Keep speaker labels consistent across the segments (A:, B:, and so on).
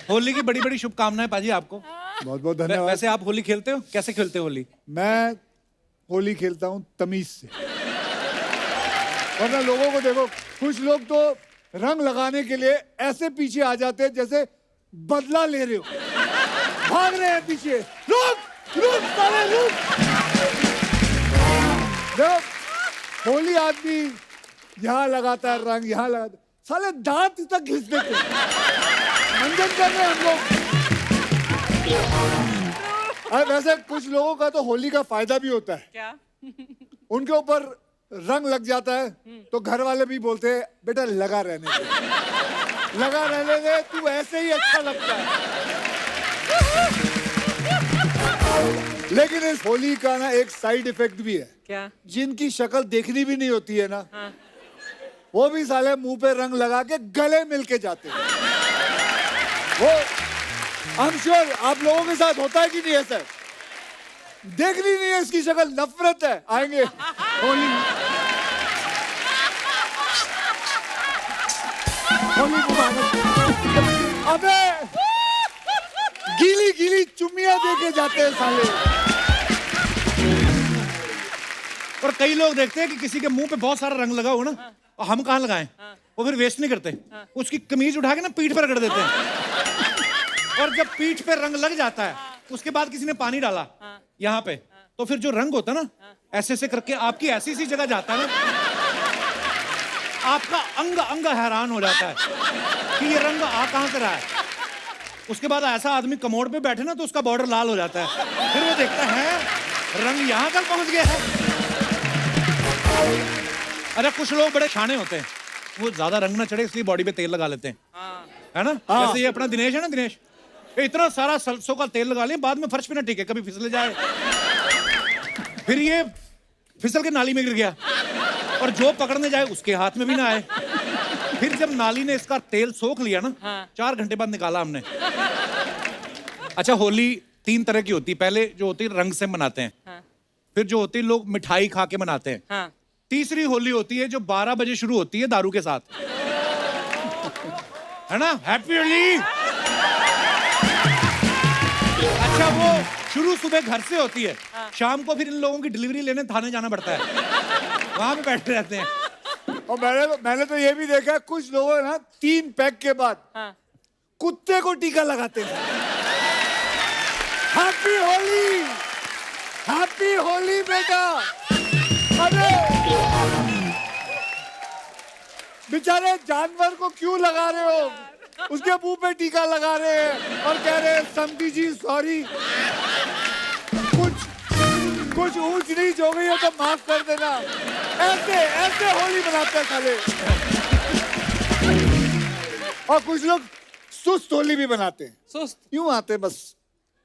A: होली की बड़ी बड़ी शुभकामनाएं पाजी आपको।
B: बहुत बहुत धन्यवाद।
A: वैसे आप होली खेलते हो? कैसे खेलते हो होली?
B: मैं होली खेलता हूँ तमीज से। वरना लोगों को देखो, कुछ लोग तो रंग लगाने के लिए ऐसे पीछे आ जाते हैं जैसे बदला ले रहे हो, भाग रहे हैं पीछे। रुक रुक साले रुक। देखो होली आदमी यहाँ लगाता है रंग, यहाँ लगाता है, साले दांत तक घिस देते हैं। मंजन कर रहे हैं हम लोग। वैसे कुछ लोगों का तो होली का फायदा भी होता है।
C: क्या?
B: उनके ऊपर रंग लग जाता है तो घर वाले भी बोलते हैं बेटा लगा रहने दे, लगा रहने दे, तू ऐसे ही अच्छा लगता है। लेकिन इस होली का ना एक साइड इफेक्ट भी है।
C: क्या?
B: जिनकी शक्ल देखनी भी नहीं होती है ना,
C: हाँ।
B: वो भी साले मुंह पे रंग लगा के गले मिल के जाते हैं। वो आई एम श्योर आप लोगों के साथ होता है कि नहीं है सर? देखनी नहीं है इसकी शक्ल, नफरत है, आएंगे होली होली मुबारक। अबे गीली गीली चुम्मियां दे के जाते हैं साले।
A: और कई लोग देखते हैं कि किसी के मुंह पे बहुत सारा रंग लगा हो ना, और हम कहाँ लगाएं? वो फिर वेस्ट नहीं करते, उसकी कमीज उठा के ना पीठ पर रगड़ देते हैं। और जब पीठ पे रंग लग जाता है, उसके बाद किसी ने पानी डाला यहाँ पे, तो फिर जो रंग होता है ना, ऐसे ऐसे करके आपकी ऐसी सी जगह जाता है ना, आपका अंग अंग हैरान हो जाता है कि ये रंग आ कहां से रहा है। उसके बाद ऐसा आदमी कमोड पे बैठे ना तो उसका बॉर्डर लाल हो जाता है, फिर वो देखता है रंग यहां तक पहुंच गया है। अरे कुछ लोग बड़े शाने होते हैं, वो ज्यादा रंग ना चढ़े इसलिए बॉडी पे तेल लगा लेते हैं, है ना? जैसे ये अपना दिनेश है ना, दिनेश इतना सारा सरसों का तेल लगा लिया, बाद में फर्श पे ना टिके, कभी फिसले जाए, फिर ये फिसल के नाली में गिर गया, और जो पकड़ने जाए उसके हाथ में भी ना आए। फिर जब नाली ने इसका तेल सोख लिया ना, 4 घंटे बाद निकाला हमने। अच्छा, होली 3 तरह की होती है। पहले जो होती है रंग से मनाते हैं, फिर जो होती है लोग मिठाई खा के मनाते हैं, तीसरी होली होती है जो 12 बजे शुरू होती है दारू के साथ, है ना? हैप्पी होली। अच्छा, वो शुरू सुबह घर से होती है, शाम को फिर इन लोगों की डिलीवरी लेने थाने जाना पड़ता है, वहां पे बैठे रहते हैं।
B: और मैंने तो ये भी देखा है, कुछ लोग ना 3 पैक के बाद कुत्ते को टीका लगाते हैं। हैप्पी होली, हैप्पी होली बेटा। अरे बेचारे जानवर को क्यों लगा रहे हो? उसके मुंह पे टीका लगा रहे हैं और कह रहे हैं समधी जी सॉरी, कुछ ऊंच नीच हो गई है तो माफ कर देना। ऐसे ऐसे होली मनाते हैं साले। और कुछ लोग सुस्त होली भी बनाते हैं।
C: सुस्त?
B: यूं आते हैं बस,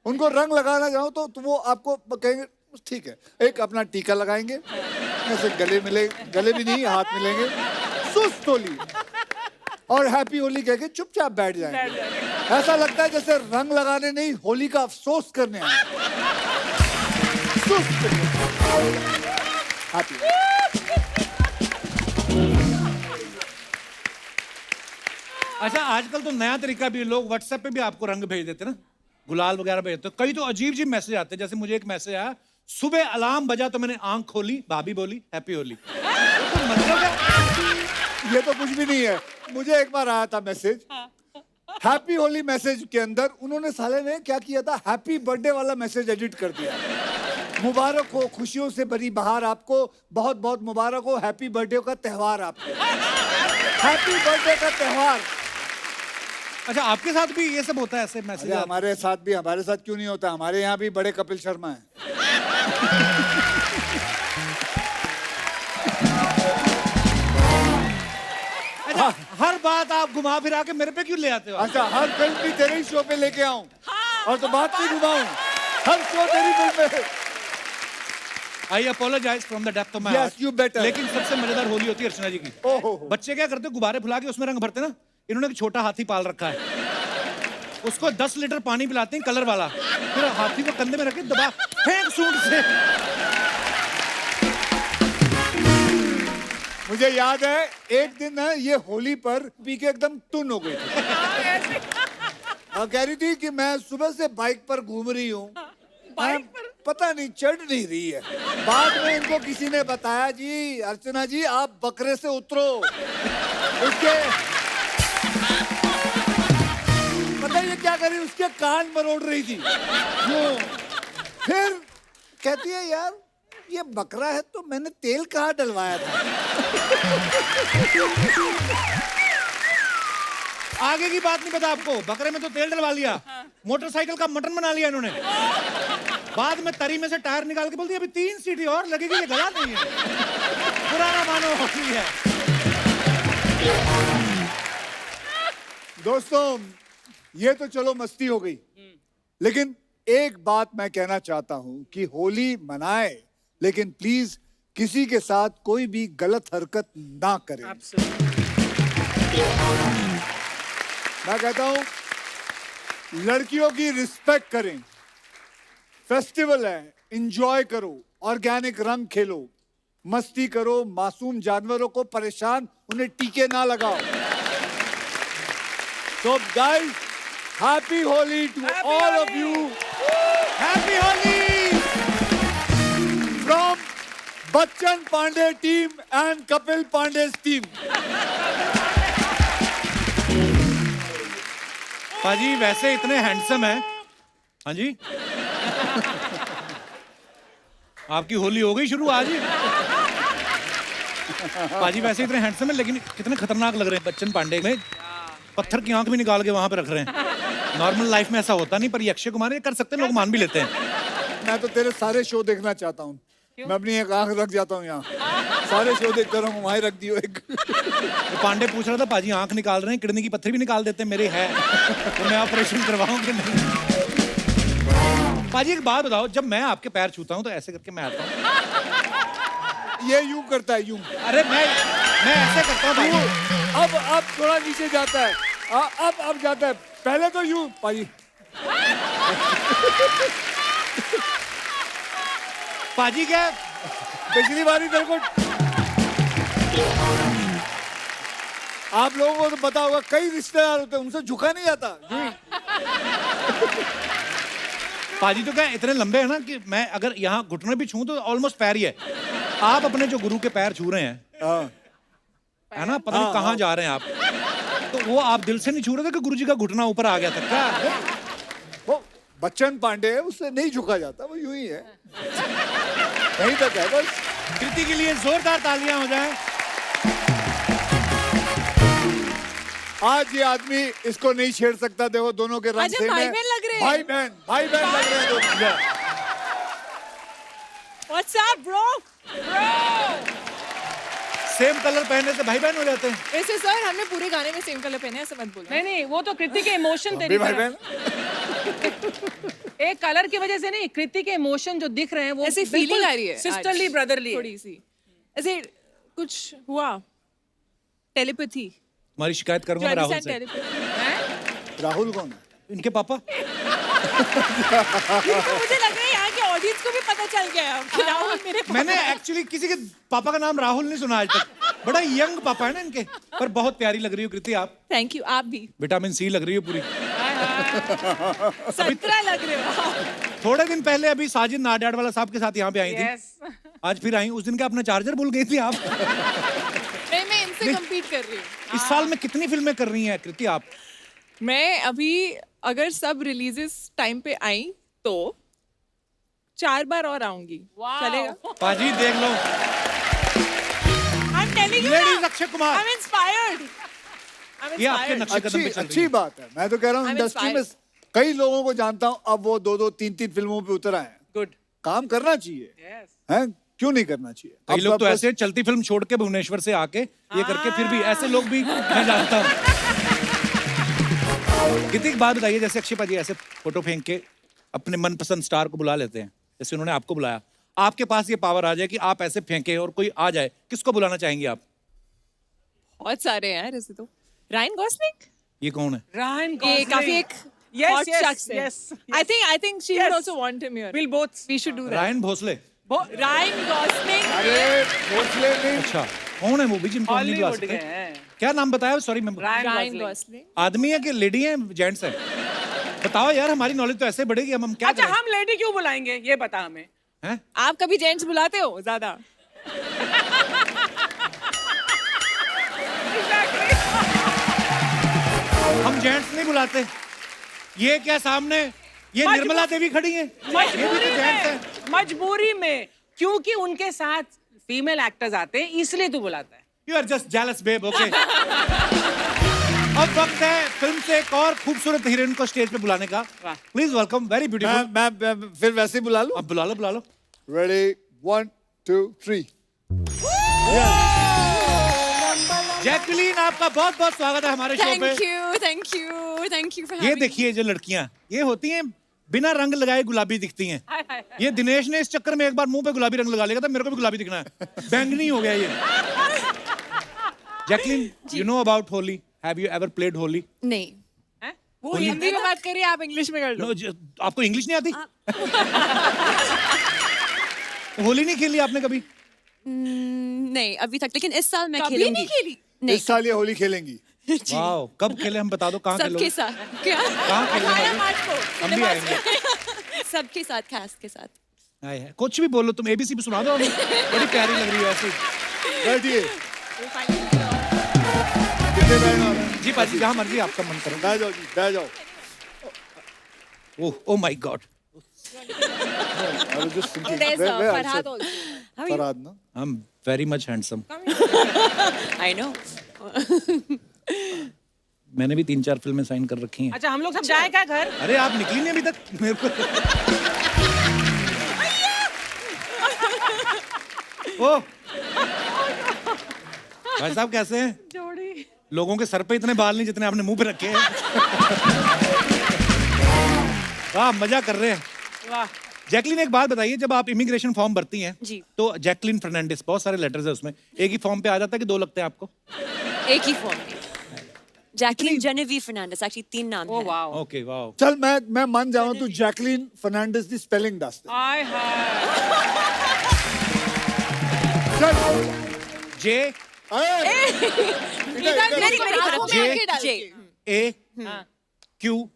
B: उनको रंग लगाना चाहो तो वो आपको कहेंगे ठीक है, एक अपना टीका लगाएंगे, ऐसे गले भी नहीं हाथ मिलेंगे, सुस्त होली, और हैप्पी होली कह के चुपचाप बैठ जाएंगे। ऐसा लगता है जैसे रंग लगाने नहीं, होली का अफसोस करने आए। सुस्त हैप्पी।
A: अच्छा, आजकल तो नया तरीका भी, लोग व्हाट्सएप पे भी आपको रंग भेज देते ना, गुलाल वगैरह भेजते। कई तो अजीब अजीब मैसेज आते हैं, जैसे मुझे एक मैसेज आया, सुबह अलार्म बजा तो मैंने आंख खोली, भाभी बोली हैप्पी होली। तो मतलब है,
B: ये तो कुछ भी नहीं है। मुझे एक बार आया था मैसेज, हैप्पी होली मैसेज के अंदर उन्होंने साले ने क्या किया था, हैप्पी बर्थडे वाला मैसेज एडिट कर दिया। मुबारक हो, खुशियों से भरी बहार आपको, बहुत बहुत मुबारक हो, हैप्पी बर्थडे का त्योहार आपको, हैप्पी बर्थडे का त्योहार।
A: अच्छा, आपके साथ भी ये सब होता है ऐसे मैसेज?
B: हमारे साथ क्यों नहीं होता? हमारे यहाँ भी बड़े कपिल शर्मा है।
A: अच्छा, हर बात आप घुमा फिरा के मेरे पे क्यों ले आते हो?
B: अच्छा, हर फिल्म भी तेरे ही शो पे लेके आऊं और तो बात नहीं घुमाऊं, हर शो तेरी फिल्म में।
A: I apologise from the depth of my
B: Yes, you better.
A: लेकिन सबसे मजेदार होली होती है अर्चना जी की।
B: ओहो।
A: बच्चे क्या करते, गुब्बारे फुला के उसमें रंग भरते ना, इन्होंने एक छोटा हाथी पाल रखा है, उसको 10 लीटर पानी पिलाते हैं कलर वाला, फिर हाथी को कंधे में रखे दबा फेंक सूंड से।
B: मुझे याद है एक दिन ना ये होली पर पी के एकदम टुन हो गई थी। कह रही थी कि मैं सुबह से बाइक पर घूम रही हूँ, पता नहीं चढ़ नहीं रही है। बाद में इनको किसी ने बताया, जी अर्चना जी आप बकरे से उतरो। उसके पता ये क्या कर रही, उसके कान मरोड़ रही थी। फिर कहती है यार ये बकरा है तो मैंने तेल कहाँ डलवाया था।
A: आगे की बात नहीं पता आपको, बकरे में तो तेल डलवा लिया, मोटरसाइकिल का मटन बना लिया इन्होंने। बाद में तरी में से टायर निकाल के बोलती अभी 3 सीटी और लगेगी, ये गला नहीं है, पुराना मानो होती है।
B: दोस्तों ये तो चलो मस्ती हो गई, लेकिन एक बात मैं कहना चाहता हूं कि होली मनाए, लेकिन प्लीज किसी के साथ कोई भी गलत हरकत ना करें। मैं कहता हूं लड़कियों की रिस्पेक्ट करें। फेस्टिवल है, एंजॉय करो, ऑर्गेनिक रंग खेलो, मस्ती करो, मासूम जानवरों को परेशान, उन्हें टीके ना लगाओ। So guys, happy Holi to all of you.
A: Happy Holi
B: From Bachchan Pandey team and Kapil Pandey's team.
A: पाजी वैसे इतने हैंडसम है। हाँ जी आपकी होली हो गई शुरू आज ही। पाजी वैसे इतने हैंडसम है, लेकिन कितने खतरनाक लग रहे हैं। बच्चन पांडे में पत्थर की आंख भी निकाल के वहां पे रख रहे हैं। नॉर्मल लाइफ में ऐसा होता नहीं, पर ये अक्षय कुमार ये कर सकते हैं, लोग मान भी लेते हैं।
B: मैं तो तेरे सारे शो देखना चाहता हूँ। मैं अपनी एक आंख रख जाता हूँ यहाँ, सारे शो देखता रहूँ, वहीं रख दियो एक।
A: तो पांडे पूछ रहा था पाजी आंख निकाल रहे हैं, किडनी की पत्थर भी निकाल देते हैं, मेरे है तो मैं ऑपरेशन करवाऊं कि नहीं। पाजी एक बात बताओ, जब मैं आपके पैर छूता हूँ तो ऐसे करके मैं आता हूँ?
B: ये यूं करता है, यूं।
A: अरे मैं ऐसे करता हूँ पाजी।
B: अब थोड़ा नीचे जाता है, अब जाता है, पहले तो यूं पाजी।
A: पाजी क्या
B: पिछली बारी तेरे को आप लोगों को तो पता होगा, कई रिश्तेदार होते हैं उनसे झुका नहीं जाता।
A: पाजी तो क्या इतने लंबे हैं ना कि मैं अगर यहाँ घुटने भी छूं तो ऑलमोस्ट पैर ही है। आप अपने जो गुरु के पैर छू रहे हैं, है ना, पता नहीं कहाँ जा रहे हैं आप, तो वो आप दिल से नहीं छू रहे थे कि गुरुजी का घुटना ऊपर आ गया था क्या?
B: वो बच्चन पांडे है, उससे नहीं झुका जाता, वो यूं ही है, कहीं तक है बस।
A: कृति के लिए जोरदार तालियां हो जाएं।
B: आज ये आदमी इसको नहीं छेड़ सकता, देखो दोनों के रंग सेम है।
C: भाई बहन लग रहे हैं।
B: भाई बहन लग रहे हैं दोनों।
C: What's up, bro?
A: Same colour पहनने से भाई बहन हो जाते हैं।
C: वैसे सर हमने पूरे गाने में सेम कलर पहने हैं, ऐसे मत बोलो।
D: नहीं वो तो कृति के इमोशन तेरी
B: भाई
D: तरफ।
B: बहन
D: एक कलर की वजह से नहीं, कृति के इमोशन जो दिख रहे हैं वो
C: ऐसी फीलिंग आ रही है
D: सिस्टरली
C: आज,
D: ब्रदरली
C: थोड़ी सी ऐसे कुछ हुआ, टेलीपैथी।
A: तुम्हारी शिकायत करूंगा राहुल से।
B: राहुल कौन है?
A: इनके पापा।
C: मुझे लग रहा है यहाँ के ऑडियंस को भी पता चल गया है कि राहुल मेरे पापा
A: मैंने एक्चुअली किसी के पापा का नाम राहुल नहीं सुना आज तक। बड़ा यंग पापा है ना इनके, पर बहुत प्यारी लग रही हो कृति आप।
C: थैंक यू, आप भी
A: विटामिन सी लग रही हो पूरी।
C: 17 लग रहे हो।
A: थोड़े दिन पहले अभी साजिद नाडियाड वाला साहब के साथ यहाँ पे आई थी। आज फिर आई। उस दिन का अपना चार्जर भूल गई थी आप।
C: नहीं, मैं इनसे कम्पीट कर रही हूँ।
A: इस साल में कितनी फिल्में कर रही हैं कृति आप?
C: मैं अभी अगर सब रिलीजेस टाइम पे आई तो 4 बार और आऊंगी। चलेगा?
A: पाजी देख लो,
C: I'm telling you
A: लेडीज
C: ना,
A: अक्षय कुमार।
C: I'm inspired.
A: ये आपके नक्शे कदम पे चल रही
B: अच्छी
A: है।
B: बात है। मैं तो कह रहा हूँ
C: I'm
B: इंडस्ट्री में
C: inspired.
B: कई लोगों को जानता हूँ, अब वो 2-2 3-3 फिल्मों पे उतर आए हैं।
D: गुड
B: काम करना चाहिए, हैं? क्यों नहीं करना चाहिए?
A: कई
B: अब
A: लोग तो
B: बस-
A: ऐसे चलती फिल्म छोड़ के भुवनेश्वर से आके ये करके फिर भी ऐसे लोग भी मैं जानता हूँ। कितनी एक बात बताइए, जैसे अक्षय पाजी ऐसे फोटो फेंक के अपने मनपसंद स्टार को बुला लेते हैं, जैसे उन्होंने आपको बुलाया, आपके पास ये पावर आ जाए कि आप ऐसे फेंके और कोई आ जाए, किसको बुलाना चाहेंगे आप?
C: बहुत सारे हैं यार ऐसे तो। रायन गॉसलिंग,
A: ये कौन है?
D: रायन
C: ये काफी एक
D: Yes,
C: hot
D: yes,
C: शख्स है।
D: yes,
C: I think she
D: Yes.
C: would also want him here.
D: We'll both.
C: We should do that.
A: Ryan Bhosale.
C: Ryan Gosling.
B: अरे भोसले नहीं,
A: अच्छा, कौन है वो भी जिनको हम नहीं बुला
D: हॉलीवुड
A: सकते?
D: के हैं
A: क्या नाम बताया? सॉरी मैं
C: रायन गॉसलिंग।
A: आदमी है कि लेडी है, जेंट्स है? बताओ यार, हमारी नॉलेज तो ऐसे बढ़ेगी, हम क्या
D: अच्छा
A: करें?
D: हम लेडी क्यों बुलाएंगे ये बता हमें।
A: हैं?
C: आप कभी जेंट्स बुलाते हो ज्यादा?
A: हम जेंट्स नहीं बुलाते। ये क्या सामने ये निर्मला देवी खड़ी हैं, ये भी तो जेंट्स हैं।
D: मजबूरी में क्योंकि उनके साथ फीमेल एक्टर्स आते हैं इसलिए तू बुलाता है।
A: You are just jealous babe, okay? अब वक्त है फिल्म से एक और खूबसूरत हीरोइन को स्टेज पे बुलाने का।
D: वाह।
A: Please welcome, very beautiful.
B: मैं फिर वैसे ही बुला लूं।
A: अब बुला लो, बुला लो।
B: रेडी 1 2 3।
A: जैकलीन, आपका बहुत बहुत स्वागत है हमारे शो पे।
E: थैंक यू फॉर
A: ये देखिए जो लड़कियां ये होती हैं बिना रंग लगाए गुलाबी दिखती हैं।
D: हाय, हाय, हाय।
A: ये दिनेश ने इस चक्कर में एक बार मुंह पे गुलाबी रंग लगा लिया था, मेरे को भी गुलाबी दिखना है, बैंगनी हो गया ये। Jacqueline, you know about Holi? Have you ever played Holi?
E: नहीं
D: हैं?
C: वो हिंदी में बात करिए, आप इंग्लिश में कर लो।
A: नो, आपको इंग्लिश नहीं आती? होली नहीं खेली आपने कभी?
E: नहीं अभी तक, लेकिन इस साल मैं
C: कभी
E: खेलूंगी।
C: नहीं खेली?
E: नहीं
B: इस साल ये होली खेलेंगी।
A: वाओ, कब खेले हम बता दो, कहाँ खेलोगे?
E: सबके साथ। क्या?
A: कहाँ खेलेंगे?
C: 18 मार्च को
A: हम भी आएंगे।
E: सबके साथ, कैस्ट के साथ।
A: आए हैं। कुछ भी बोलो तुम, एबीसी भी सुना दो हमें, बड़ी प्यारी लग रही है ऐसी।
B: बैठिए। कितने बैठना है?
A: जी पाजी, जहाँ मर्जी आपका मन करो।
B: बैठ जाओ जी, बैठ जाओ।
A: Oh, oh my god.
B: I was just thinking,
C: There's
B: where I
C: Farhad
B: said
C: also.
B: Farhad, no?
A: I am very much handsome.
E: I know.
A: मैंने भी 3-4 फिल्में साइन कर रखी हैं।
D: अच्छा हम लोग सब जाए क्या घर।
A: अरे आप निकली नहीं अभी तक मेरे को। ओ भाई साहब कैसे हैं?
D: जोड़ी।
A: लोगों के सर पे इतने बाल नहीं जितने आपने मुंह पे रखे हैं। वाह, मजा कर रहे हैं।
D: वाह।
A: जैकलीन, एक बात बताइए, जब आप इमिग्रेशन फॉर्म भरती हैं
E: जी।
A: तो जैकलीन फर्नांडिस, बहुत सारे लेटर्स है उसमें, एक ही फॉर्म पे आ जाता है कि 2 लगते हैं आपको?
E: एक ही फॉर्म में। जैकलीन जेनेविव फर्नांडिस, एक्चुअली 3 नाम
D: ओ
E: है।
D: वाओ।
A: Okay, wow.
B: चल मैं मान जाऊं तू जैकलीन फर्नांडिस दी स्पेलिंग दस दे।
D: हाय हाय।
B: चल
A: जे
E: मेरी तरफ।
A: जे
E: जे।
A: ए क्यू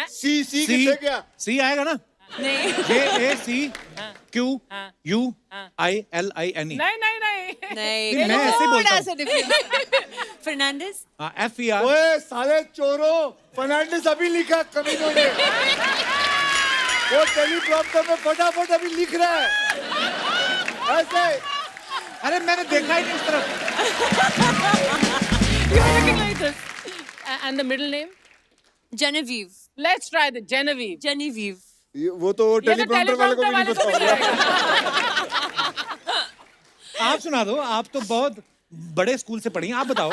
B: सी
A: सी
B: किससे क्या?
A: सी आएगा ना?
E: नहीं।
A: J A C Q U I L I N E.
D: नहीं नहीं नहीं।
E: नहीं।
A: मैं ऐसे ही बोलता
C: थोड़ा
A: हूँ।
C: सा different।
E: Fernandes.
A: F E R.
B: ओए साले चोरों, फर्नांडिस अभी लिखा कमीनों ने। वो टेलीप्रॉम्प्टर में फटाफट अभी लिख रहा है ऐसे।
A: अरे मैंने देखा ही नहीं इस तरफ।
D: You're looking like this. And the middle name?
E: जेनेविव।
D: Let's try the Genevieve.
E: जेनेविव।
B: वो तो
D: ये तो
B: टेलीप्रॉम्प्टर वाले को भी नहीं
D: teleprompter
B: पता
D: वाले
B: होगा।
D: को भी
A: आप सुना दो, आप तो बहुत बड़े स्कूल से पढ़ी हैं, आप बताओ।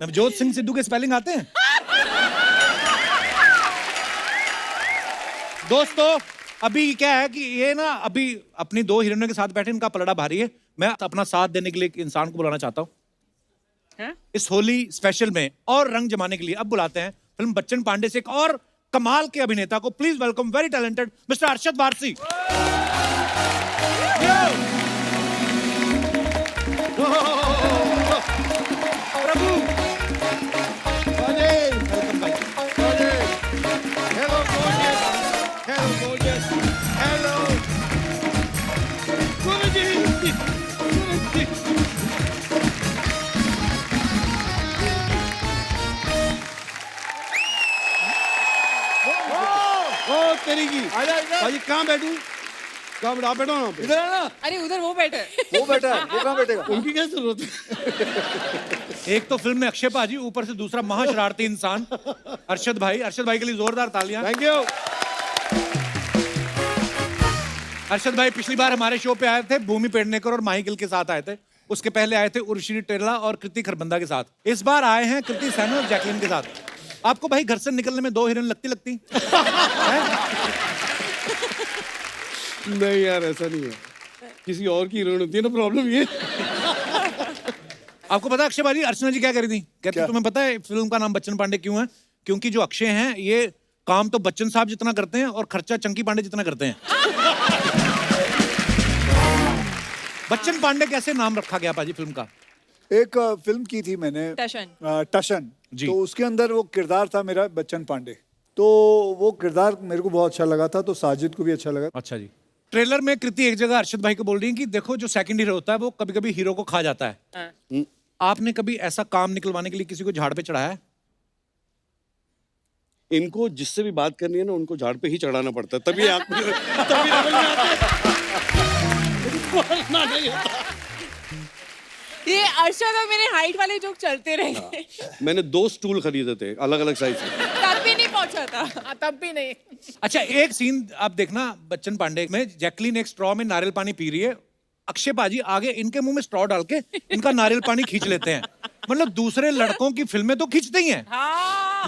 A: नवजोत सिंह सिद्धू के स्पेलिंग आते हैं? दोस्तों, अभी क्या है कि ये ना अभी अपनी 2 हीरोइनों के साथ बैठे, इनका पलड़ा भारी है। मैं अपना साथ देने के लिए एक इंसान को बुलाना चाहता हूँ
D: हैं?
A: इस होली स्पेशल में और रंग जमाने के लिए। अब बुलाते हैं फिल्म बच्चन पांडे से एक और कमाल के अभिनेता को। Please welcome very talented mister Arshad Warsi. Prabhu welcome भाई।
B: Hello, gorgeous. Hello, gorgeous. Hello.
F: ओ तेरी की
B: आजा इधर।
F: भाई कहाँ बैठूं? कहाँ बैठा? आप बैठो ना पे।
B: इधर आना।
C: अरे उधर वो बैठे।
B: वो बैठा है, वो कहाँ बैठेगा?
F: उनकी क्या जरूरत है?
A: एक तो फिल्म में अक्षय पाजी, ऊपर से दूसरा महाशरारती इंसान अरशद भाई। अरशद भाई के लिए जोरदार तालियां।
F: Thank you.
A: अरशद भाई पिछली बार हमारे शो पे आए थे भूमि पेडनेकर और माही गिल के साथ आए थे। उसके पहले आए थे उर्वशी टेरला और कृति खरबंदा के साथ। इस बार आए हैं कृति सैनन और जैकलीन के साथ। आपको भाई घर से निकलने में 2 हीरोइन लगती हैं?
F: नहीं यार ऐसा नहीं है, किसी और की हीरोइन होती है ना, प्रॉब्लम ये।
A: आपको पता है अक्षय भाई, अर्चना जी क्या करी थी? कहती
B: क्या?
A: तुम्हें पता है फिल्म का नाम बच्चन पांडे क्यों है? क्योंकि जो अक्षय हैं ये काम तो बच्चन साहब जितना करते हैं और खर्चा चंकी पांडे जितना करते हैं। बच्चन पांडे कैसे नाम रखा गया पाजी फिल्म का?
B: एक फिल्म की थी मैंने
C: टशन।
B: टशन।
A: जी।
B: तो उसके अंदर वो किरदार था मेरा बच्चन पांडे, तो वो किरदार मेरे को बहुत अच्छा लगा था, तो साजिद को भी अच्छा लगा।
A: अच्छा जी। ट्रेलर में कृति एक जगह अर्शद भाई को बोल रही है कि देखो जो सेकंड हीरो होता है वो कभी कभी हीरो को खा जाता है। आपने कभी ऐसा काम निकलवाने के लिए किसी को झाड़ पे चढ़ाया है?
F: इनको जिससे भी बात करनी है ना उनको झाड़ पे ही चढ़ाना पड़ता है, तभी आप तभी समझ में आता है। बोलना नहीं आता।
C: ये अर्शद और मेरे हाइट वाले जोक चलते रहेंगे।
F: मैंने 2 स्टूल खरीदे थे अलग अलग साइज के।
C: तब भी नहीं पहुंचा था।
D: तब भी नहीं।
A: अच्छा, एक सीन आप देखना बच्चन पांडे में, जैकलीन एक स्ट्रॉ में नारियल पानी पी रही है, अक्षय पाजी आगे इनके मुंह में स्ट्रॉ डाल के इनका नारियल पानी खींच लेते हैं। मतलब दूसरे लड़कों की फिल्में तो खींचते ही हैं,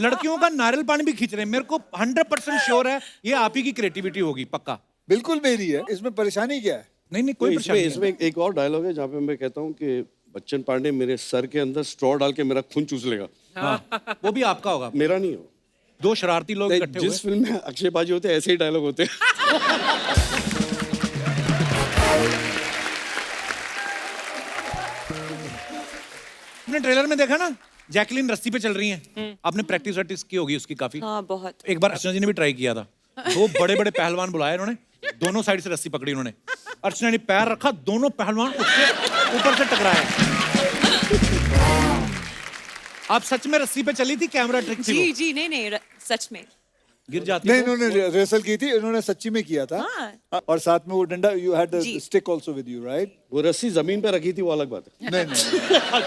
A: लड़कियों का नारियल पानी भी खींच रहे हैं। मेरे को 100% श्योर है ये आप ही की क्रिएटिविटी होगी, पक्का।
B: बिल्कुल मेरी है, इसमें परेशानी क्या है?
A: नहीं नहीं, कोई
F: इसमें
A: परेशानी नहीं
F: इसमें एक और डायलॉग है जहाँ पे मैं कहता हूँ कि बच्चन पांडे मेरे सर के अंदर स्ट्रॉ डाल के मेरा खून चूस लेगा।
A: हाँ, वो भी आपका होगा।
F: मेरा नहीं हो।
A: दो शरारती लोग इकट्ठे हुए।
F: जिस फिल्म में अक्षय बाजी होते हैं ऐसे ही डायलॉग होते हैं।
A: आपने ट्रेलर में देखा ना, जैकलीन रस्सी पे चल रही हैं। आपने प्रैक्टिस वैक्टिस की होगी उसकी काफी।
E: हाँ बहुत।
A: एक बार अर्चना जी ने भी ट्राई किया था। 2 बड़े बड़े पहलवान बुलाए उन्होंने, दोनों साइड से रस्सी पकड़ी उन्होंने, अर्चना ने पैर रखा, दोनों पहलवान उसके ऊपर से टकराए। आप सच में रस्सी पे चली थी? कैमरा ट्रिक थी
E: जी
A: वो?
E: जी नहीं नहीं सच में
A: गिर जाती
B: नहीं,
A: तो?
B: इन्होंने रिहर्सल की थी, इन्होंने सच्ची में किया था।
E: हाँ।
B: और साथ में वो डंडा, यू हैड द
E: जी।
B: Stick also with you, right?
F: वो रस्सी जमीन पे रखी थी वो अलग बात है।
B: नहीं नहीं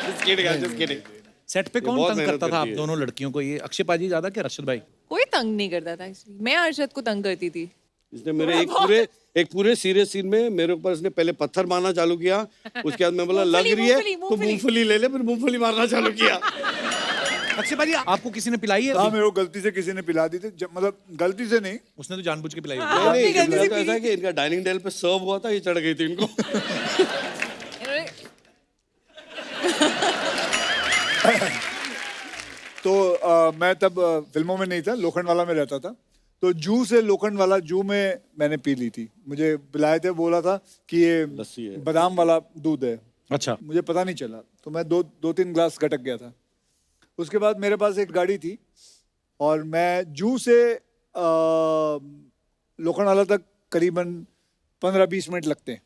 F: Just kidding, I'm just kidding।
A: Set पे कौन
F: बहुत
A: तंग
F: मेहनत
A: करता था आप
F: करती है।
A: दोनों लड़कियों को? ये अक्षय पाजी ज्यादा कि अर्शद भाई?
C: कोई तंग नहीं करता था इसलिए मैं अर्शद को तंग करती थी।
F: इसने मेरे एक पूरे सीरियस सीन में मेरे ऊपर इसने पहले पत्थर मारना चालू किया, उसके बाद मैं बोला लग रही है तो मूंगफली ले ले, फिर मूंगफली मारना चालू किया।
A: अक्षय पाजी, आपको किसी ने पिलाई है?
B: हाँ, मेरे को गलती से किसी ने पिला दी थी, मतलब गलती से नहीं।
A: उसने तो जानबूझ के पिलाई होगी।
F: नहीं, इनका तो ऐसा है कि इनका डाइनिंग टेबल पे सर्व हुआ था, ये चढ़ गई थी इनको।
B: तो मैं तब फिल्मों में नहीं था, लोखंड वाला में रहता था। तो जू से लोखंड वाला जू में मैंने पी ली थी। मुझे पिलाए थे, बोला था कि ये
F: लस्सी है।
B: बादाम वाला दूध है।
A: अच्छा।
B: मुझे पता नहीं चला, तो मैं 2-3 ग्लास गटक गया था। उसके बाद मेरे पास एक गाड़ी थी और मैं जू से लोखंड वाला तक करीबन 15-20 मिनट लगते हैं।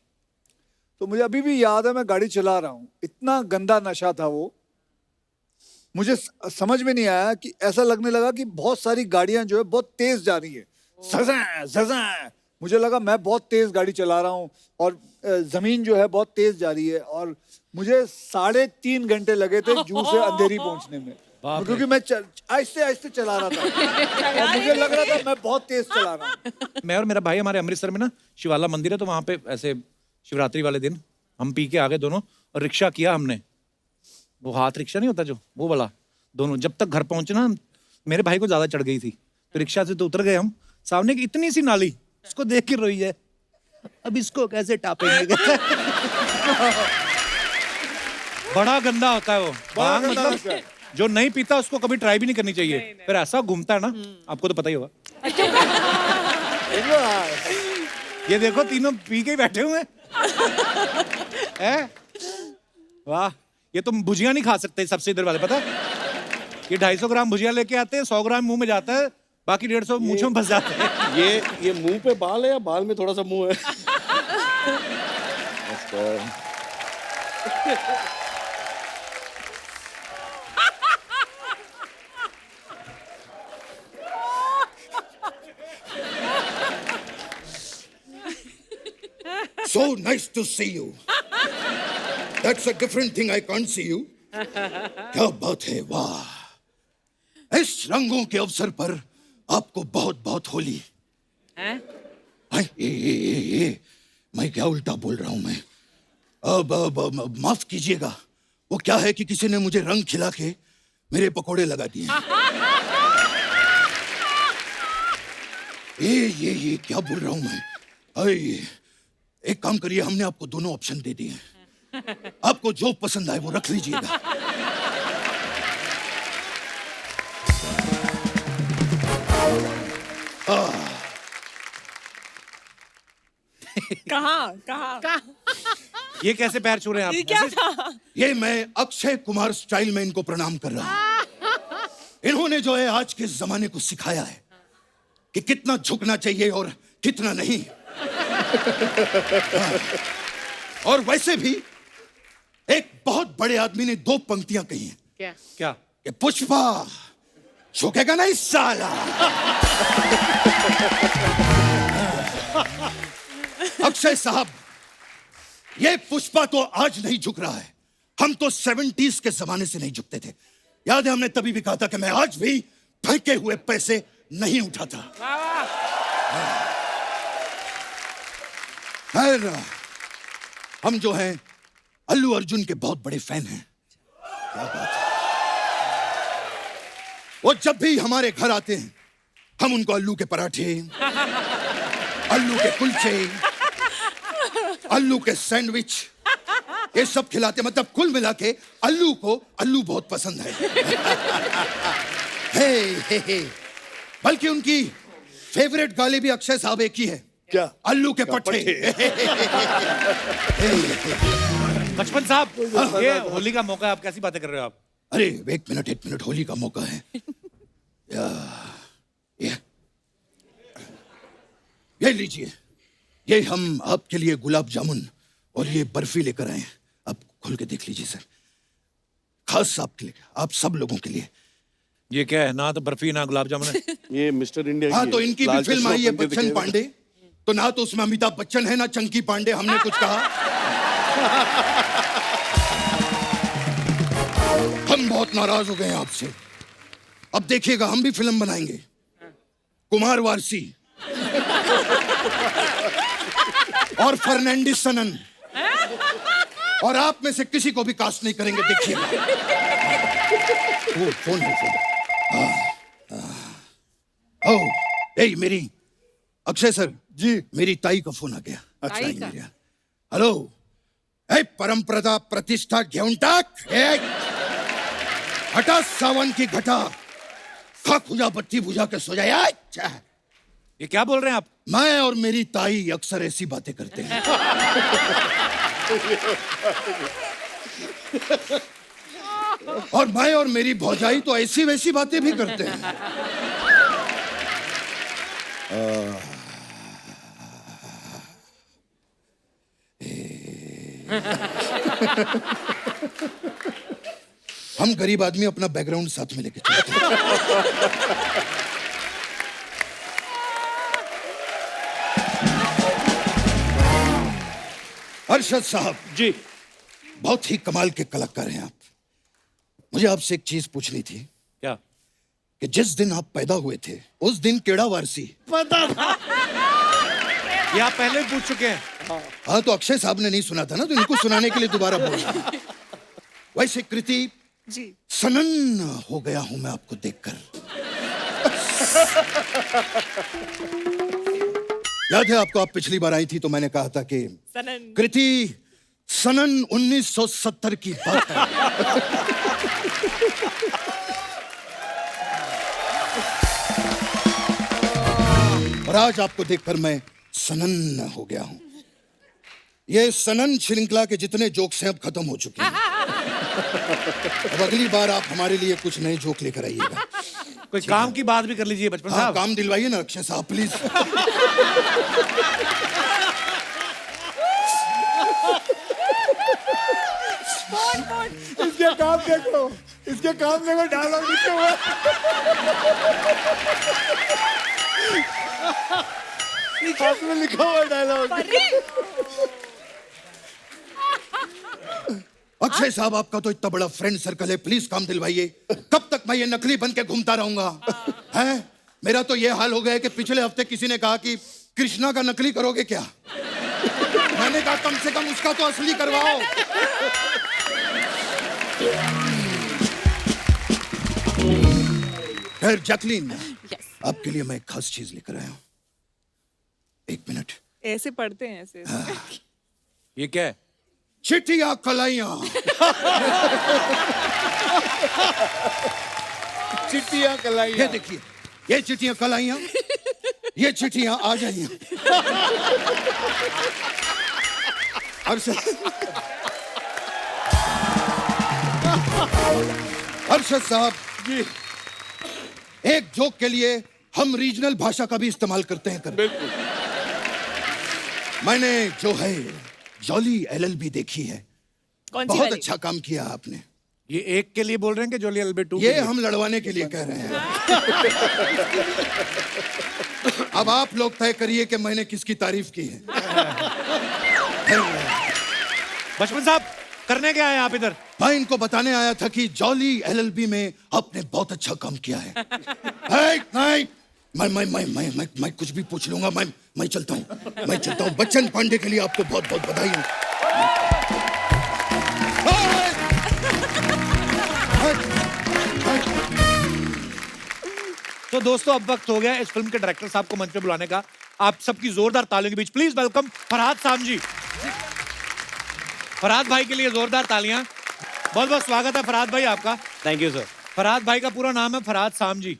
B: तो मुझे अभी भी याद है, मैं गाड़ी चला रहा हूँ, इतना गंदा नशा था वो, मुझे समझ में नहीं आया कि ऐसा लगने लगा कि बहुत सारी गाड़ियां जो है बहुत तेज जा रही है, ज़ज़ ज़ज़। मुझे लगा मैं बहुत तेज गाड़ी चला रहा हूँ और जमीन जो है बहुत तेज जा रही है, और मुझे 3.5 घंटे लगे थे जू से अंधेरी पहुंचने में, क्योंकि मैं आहिस्ते आहिस्ते चला रहा था और मुझे लग रहा था मैं बहुत तेज चला रहा हूँ।
A: मैं और मेरा भाई, हमारे अमृतसर में ना शिवाला मंदिर है, तो वहां पे ऐसे शिवरात्रि वाले दिन हम पी के आ गए दोनों, और रिक्शा किया हमने, वो हाथ रिक्शा नहीं होता जो, वो वाला, दोनों। जब तक घर पहुंचे ना, मेरे भाई को ज्यादा चढ़ गई थी, तो रिक्शा से तो उतर गए हम, सामने की इतनी सी नाली, उसको देख के रोई है, अब इसको कैसे टापेंगे। बड़ा गंदा होता है वो भांग,
B: गंदा
A: मतलब
B: होता है।
A: जो नहीं पीता उसको कभी ट्राई भी नहीं करनी चाहिए। फिर ऐसा घूमता है ना, आपको तो पता ही होगा। ये देखो तीनों पी के ही बैठे हुए हैं। वाह, ये तो भुजिया नहीं खा सकते सबसे इधर वाले, पता है? ये 250 ग्राम भुजिया लेके आते हैं, 100 ग्राम मुंह में जाता है, बाकी 150 मूंछों में फंस जाते हैं।
F: ये मुंह पे बाल है या बाल में थोड़ा सा मुंह है?
G: So nice to see you. That's a different thing. I can't see you. क्या बात है, वाह! इस रंगों के अवसर पर आपको बहुत बहुत होली। हाय, मैं क्या उल्टा बोल रहा हूं मैं? अब माफ कीजिएगा, वो क्या है कि किसी ने मुझे रंग खिला के मेरे पकोड़े लगा दिए। ये क्या बोल रहा हूं मैं? एक काम करिए, हमने आपको दोनों ऑप्शन दे दिए, आपको जो पसंद आए वो रख लीजिएगा।
C: कहाँ
A: ये कैसे पैर छू रहे हैं
C: ये
A: आप?
C: क्या था?
G: ये मैं अक्षय कुमार स्टाइल में इनको प्रणाम कर रहा हूं। इन्होंने जो है आज के जमाने को सिखाया है कि कितना झुकना चाहिए और कितना नहीं। और वैसे भी एक बहुत बड़े आदमी ने 2 पंक्तियां कही हैं
D: क्या?
A: क्या?
G: कि पुष्पा झुकेगा नहीं साला। अक्षय साहब, ये पुष्पा तो आज नहीं झुक रहा है, हम तो 70s के जमाने से नहीं झुकते थे। याद है हमने तभी भी कहा था कि मैं आज भी फेंके हुए पैसे नहीं उठाता। खैर, हम जो हैं अल्लू अर्जुन के बहुत बड़े फैन हैं। क्या बात है। वो जब भी हमारे घर आते हैं हम उनको आलू के पराठे, आलू के कुलचे, आलू के सैंडविच, ये सब खिलाते। मतलब कुल मिला के अल्लू को आलू बहुत पसंद है। हे। बल्कि उनकी फेवरेट गाली भी अक्षय साहब एक ही है।
B: क्या?
G: आलू के पट्टे।
A: बचपन साहब, ये होली का मौका है, आप कैसी बातें कर रहे हो आप?
G: अरे एक मिनट, होली का मौका है। ये लीजिए, ये हम आपके लिए गुलाब जामुन और ये बर्फी लेकर आए हैं। आप खोल के देख लीजिए सर, खास आपके लिए, आप सब लोगों के लिए।
A: ये क्या है? ना तो बर्फी ना गुलाब जामुन है।
F: ये मिस्टर इंडिया
G: हाँ,
F: की
G: तो
F: है।
G: इनकी भी
F: लाल
G: फिल्म
F: चश्मा
G: आई है
F: पहन के
G: बच्चन
F: दिखेगा।
G: पांडे, तो ना तो उसमें अमिताभ बच्चन है ना चंकी पांडे। हमने कुछ कहा? हम बहुत नाराज हो गए हैं आपसे। अब देखिएगा हम भी फिल्म बनाएंगे, कुमार वारसी और फर्नांडिस सनन, और आप में से किसी को भी कास्ट नहीं करेंगे। देखिएगा। वो फोन है, फोन। ओ, ए मेरी अक्षय सर
B: जी।
G: मेरी ताई का फोन आ गया।
B: अच्छा,
D: ताई का?
G: हेलो, ए परंपरा प्रतिष्ठा घेऊन टाक, हटा सावन की घटा, खा खुजा बत्ती बुझा के सो जाए। अच्छा,
A: ये क्या बोल रहे हैं आप?
G: मैं और मेरी ताई अक्सर ऐसी बातें करते हैं। और मैं और मेरी भौजाई तो ऐसी वैसी बातें भी करते हैं। हम गरीब आदमी अपना बैकग्राउंड साथ में लेके चलते हैं। अरशद साहब
F: जी,
G: बहुत ही कमाल के कलाकार हैं आप। मुझे आपसे एक चीज पूछनी थी
A: क्या?
G: कि जिस दिन आप पैदा हुए थे उस दिन केड़ा वारसी?
A: ये आप पहले भी पूछ चुके हैं।
G: हाँ, तो अक्षय साहब ने नहीं सुना था ना, तो इनको सुनाने के लिए दोबारा बोला। वैसे कृति
C: जी।
G: सनन हो गया हूं मैं आपको देखकर। याद है आपको, आप पिछली बार आई थी तो मैंने कहा था कि
C: सनन।
G: कृति सनन 1970 की बात है। और आज आपको देखकर मैं सनन हो गया हूं। ये सनन श्रृंखला के जितने जोक्स हैं अब खत्म हो चुके हैं। अब अगली बार आप हमारे लिए कुछ नए जोक लेकर आइएगा।
A: कोई काम की बात भी कर लीजिए बचपन
G: हाँ,
A: साहब।
G: काम दिलवाइए ना अक्षय साहब प्लीज।
B: इसके काम देखो, इसके काम देखो, डायलॉग लिखे हुए। हाथ में लिखा हुआ डायलॉग।
G: अक्षय साहब, आपका तो इतना बड़ा फ्रेंड सर्कल है, प्लीज काम दिलवाइए। कब तक मैं ये नकली बन के घूमता रहूंगा? हैं? मेरा तो ये हाल हो गया है कि पिछले हफ्ते किसी ने कहा कि कृष्णा का नकली करोगे क्या? मैंने कहा कम से कम उसका तो असली करवाओ। खैर जैकलीन, आपके लिए मैं एक खास चीज लेकर आया हूं। एक मिनट।
C: ऐसे पढ़ते हैं ऐसे।
A: ये क्या है?
G: चिट्टियां कलाइयां।
B: चिट्टियां कलाई।
G: ये देखिए, ये चिट्टियां कलाइयां, ये चिट्टियां आ जाइयां। अरशद साहब जी, एक जोक के लिए हम रीजनल भाषा का भी इस्तेमाल करते हैं।
F: बिल्कुल।
G: मैंने जो है जॉली एलएलबी देखी है,
C: कौन सी
G: बहुत
C: वाली?
G: अच्छा काम किया आपने।
A: ये एक के लिए बोल रहे हैं कि जोली एलबी 2
G: ये हम लड़वाने के लिए कह रहे हैं। अब आप लोग तय करिए कि मैंने किसकी तारीफ की है।
A: बचपन साहब करने क्या है आप इधर?
G: मैं इनको बताने आया था कि जॉली एलएलबी में आपने बहुत अच्छा काम किया है। नहीं, मैं कुछ भी पूछ लूंगा। मैं चलता हूँ। बच्चन पांडे के लिए आपको बहुत बहुत बधाई।
A: तो दोस्तों अब वक्त हो गया इस फिल्म के डायरेक्टर साहब को मंच पे बुलाने का। आप सबकी जोरदार तालियों के बीच प्लीज वेलकम फरहाद साम जी। फरहाद भाई के लिए जोरदार तालियां। बहुत बहुत स्वागत है फरहाद भाई आपका।
F: Thank you sir.
A: फरहाद भाई का पूरा नाम है फरहाद साम जी।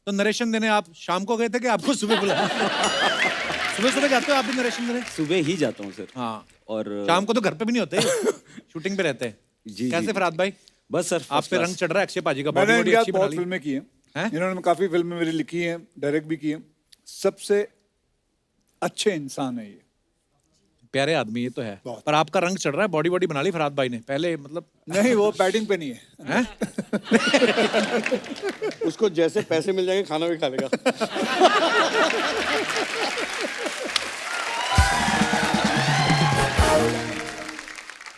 A: तो नरेशन देने आप शाम को गए थे कि आपको सुबह बुलाया? सुबह सुबह जाते हो आप भी नरेशन देने?
H: सुबह ही जाता हूँ सर।
A: हाँ,
H: और
A: शाम को तो घर पे भी नहीं होते, शूटिंग पे रहते हैं।
H: जी,
A: कैसे
H: जी।
A: फरहाद भाई?
H: बस सर
A: आप पे रंग चढ़ रहा है अक्षय पाजी का।
B: मैंने
A: बॉडी
B: इनके
A: अच्छी
B: साथ
A: बना
B: बहुत
A: ली।
B: फिल्में की हैं।
A: हैं?
B: इन्होंने काफी फिल्में मेरी लिखी हैं, डायरेक्ट भी की हैं। सबसे अच्छे इंसान है ये।
A: प्यारे आदमी ये तो है।
B: बहुत।
A: पर आपका रंग चढ़ रहा है, बॉडी बना ली फरहाद भाई ने पहले, मतलब
B: नहीं, वो बैटिंग पे नहीं है।
A: हैं?
F: उसको जैसे पैसे मिल जाएंगे खाना भी खा लेगा।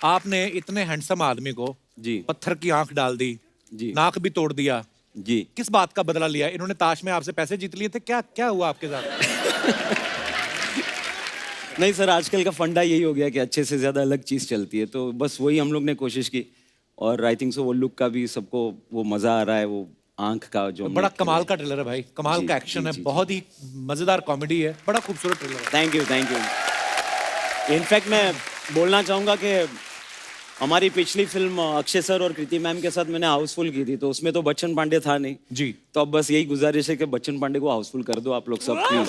A: आपने इतने हैंडसम आदमी को
H: जी
A: पत्थर की आंख डाल दी,
H: जी
A: नाक भी तोड़ दिया।
H: जी।
A: किस बात का बदला लिया? इन्होंने ताश में आपसे पैसे जीत लिए थे, क्या क्या हुआ आपके साथ?
H: नहीं सर, आजकल का फंडा यही हो गया कि अच्छे से ज्यादा अलग चीज चलती है, तो बस वही हम लोग ने कोशिश की। और आई थिंक सो वो लुक का भी सबको वो मजा आ रहा है, वो आंख का जो
A: बड़ा कमाल का ट्रेलर है भाई, कमाल
H: जी,
A: का एक्शन
H: जी,
A: है,
H: जी, जी।
A: बहुत ही मजेदार कॉमेडी है, बड़ा खूबसूरत ट्रेलर है।
H: Thank you thank you. In fact मैं बोलना चाहूँगा कि हमारी पिछली फिल्म अक्षय सर और कृति मैम के साथ मैंने हाउसफुल की थी, तो उसमें तो बच्चन पांडे था नहीं
A: जी।
H: तो अब बस यही गुजारिश है कि बच्चन पांडे को हाउसफुल कर दो आप लोग सब प्लीज।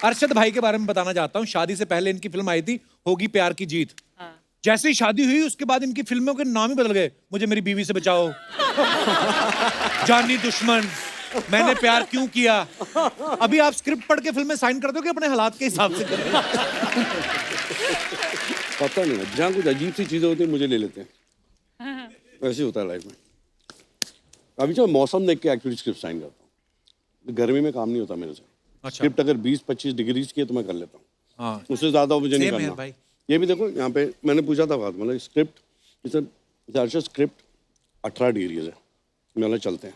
A: अरशद भाई के बारे में बताना चाहता हूँ। शादी से पहले इनकी फिल्म आई थी होगी प्यार की जीत। जैसे ही शादी हुई उसके बाद इनकी फिल्मों के नाम ही बदल गए। मुझे मेरी बीवी से बचाओ, जानी दुश्मन, मैंने प्यार क्यों किया। अभी आप स्क्रिप्ट पढ़ के फिल्में साइन कर दो कि अपने हालात के हिसाब से कर रहे हो?
F: पता नहीं है, जहाँ कुछ अजीब सी चीजें होती हैं मुझे ले लेते हैं। ऐसे होता है लाइफ में। अभी जो मौसम देख के एक्चुअली स्क्रिप्ट साइन करता हूँ। गर्मी में काम नहीं होता मेरे से।
A: अच्छा।
F: स्क्रिप्ट अगर 20-25 डिग्रीज की है तो मैं कर लेता हूँ।
A: हाँ,
F: उससे ज्यादा मुझे नहीं
A: Same here,
F: करना।
A: भाई।
F: ये भी देखो यहाँ पे मैंने पूछा था बात, मतलब स्क्रिप्ट स्क्रिप्ट 18 डिग्री है, मैंने चलते हैं।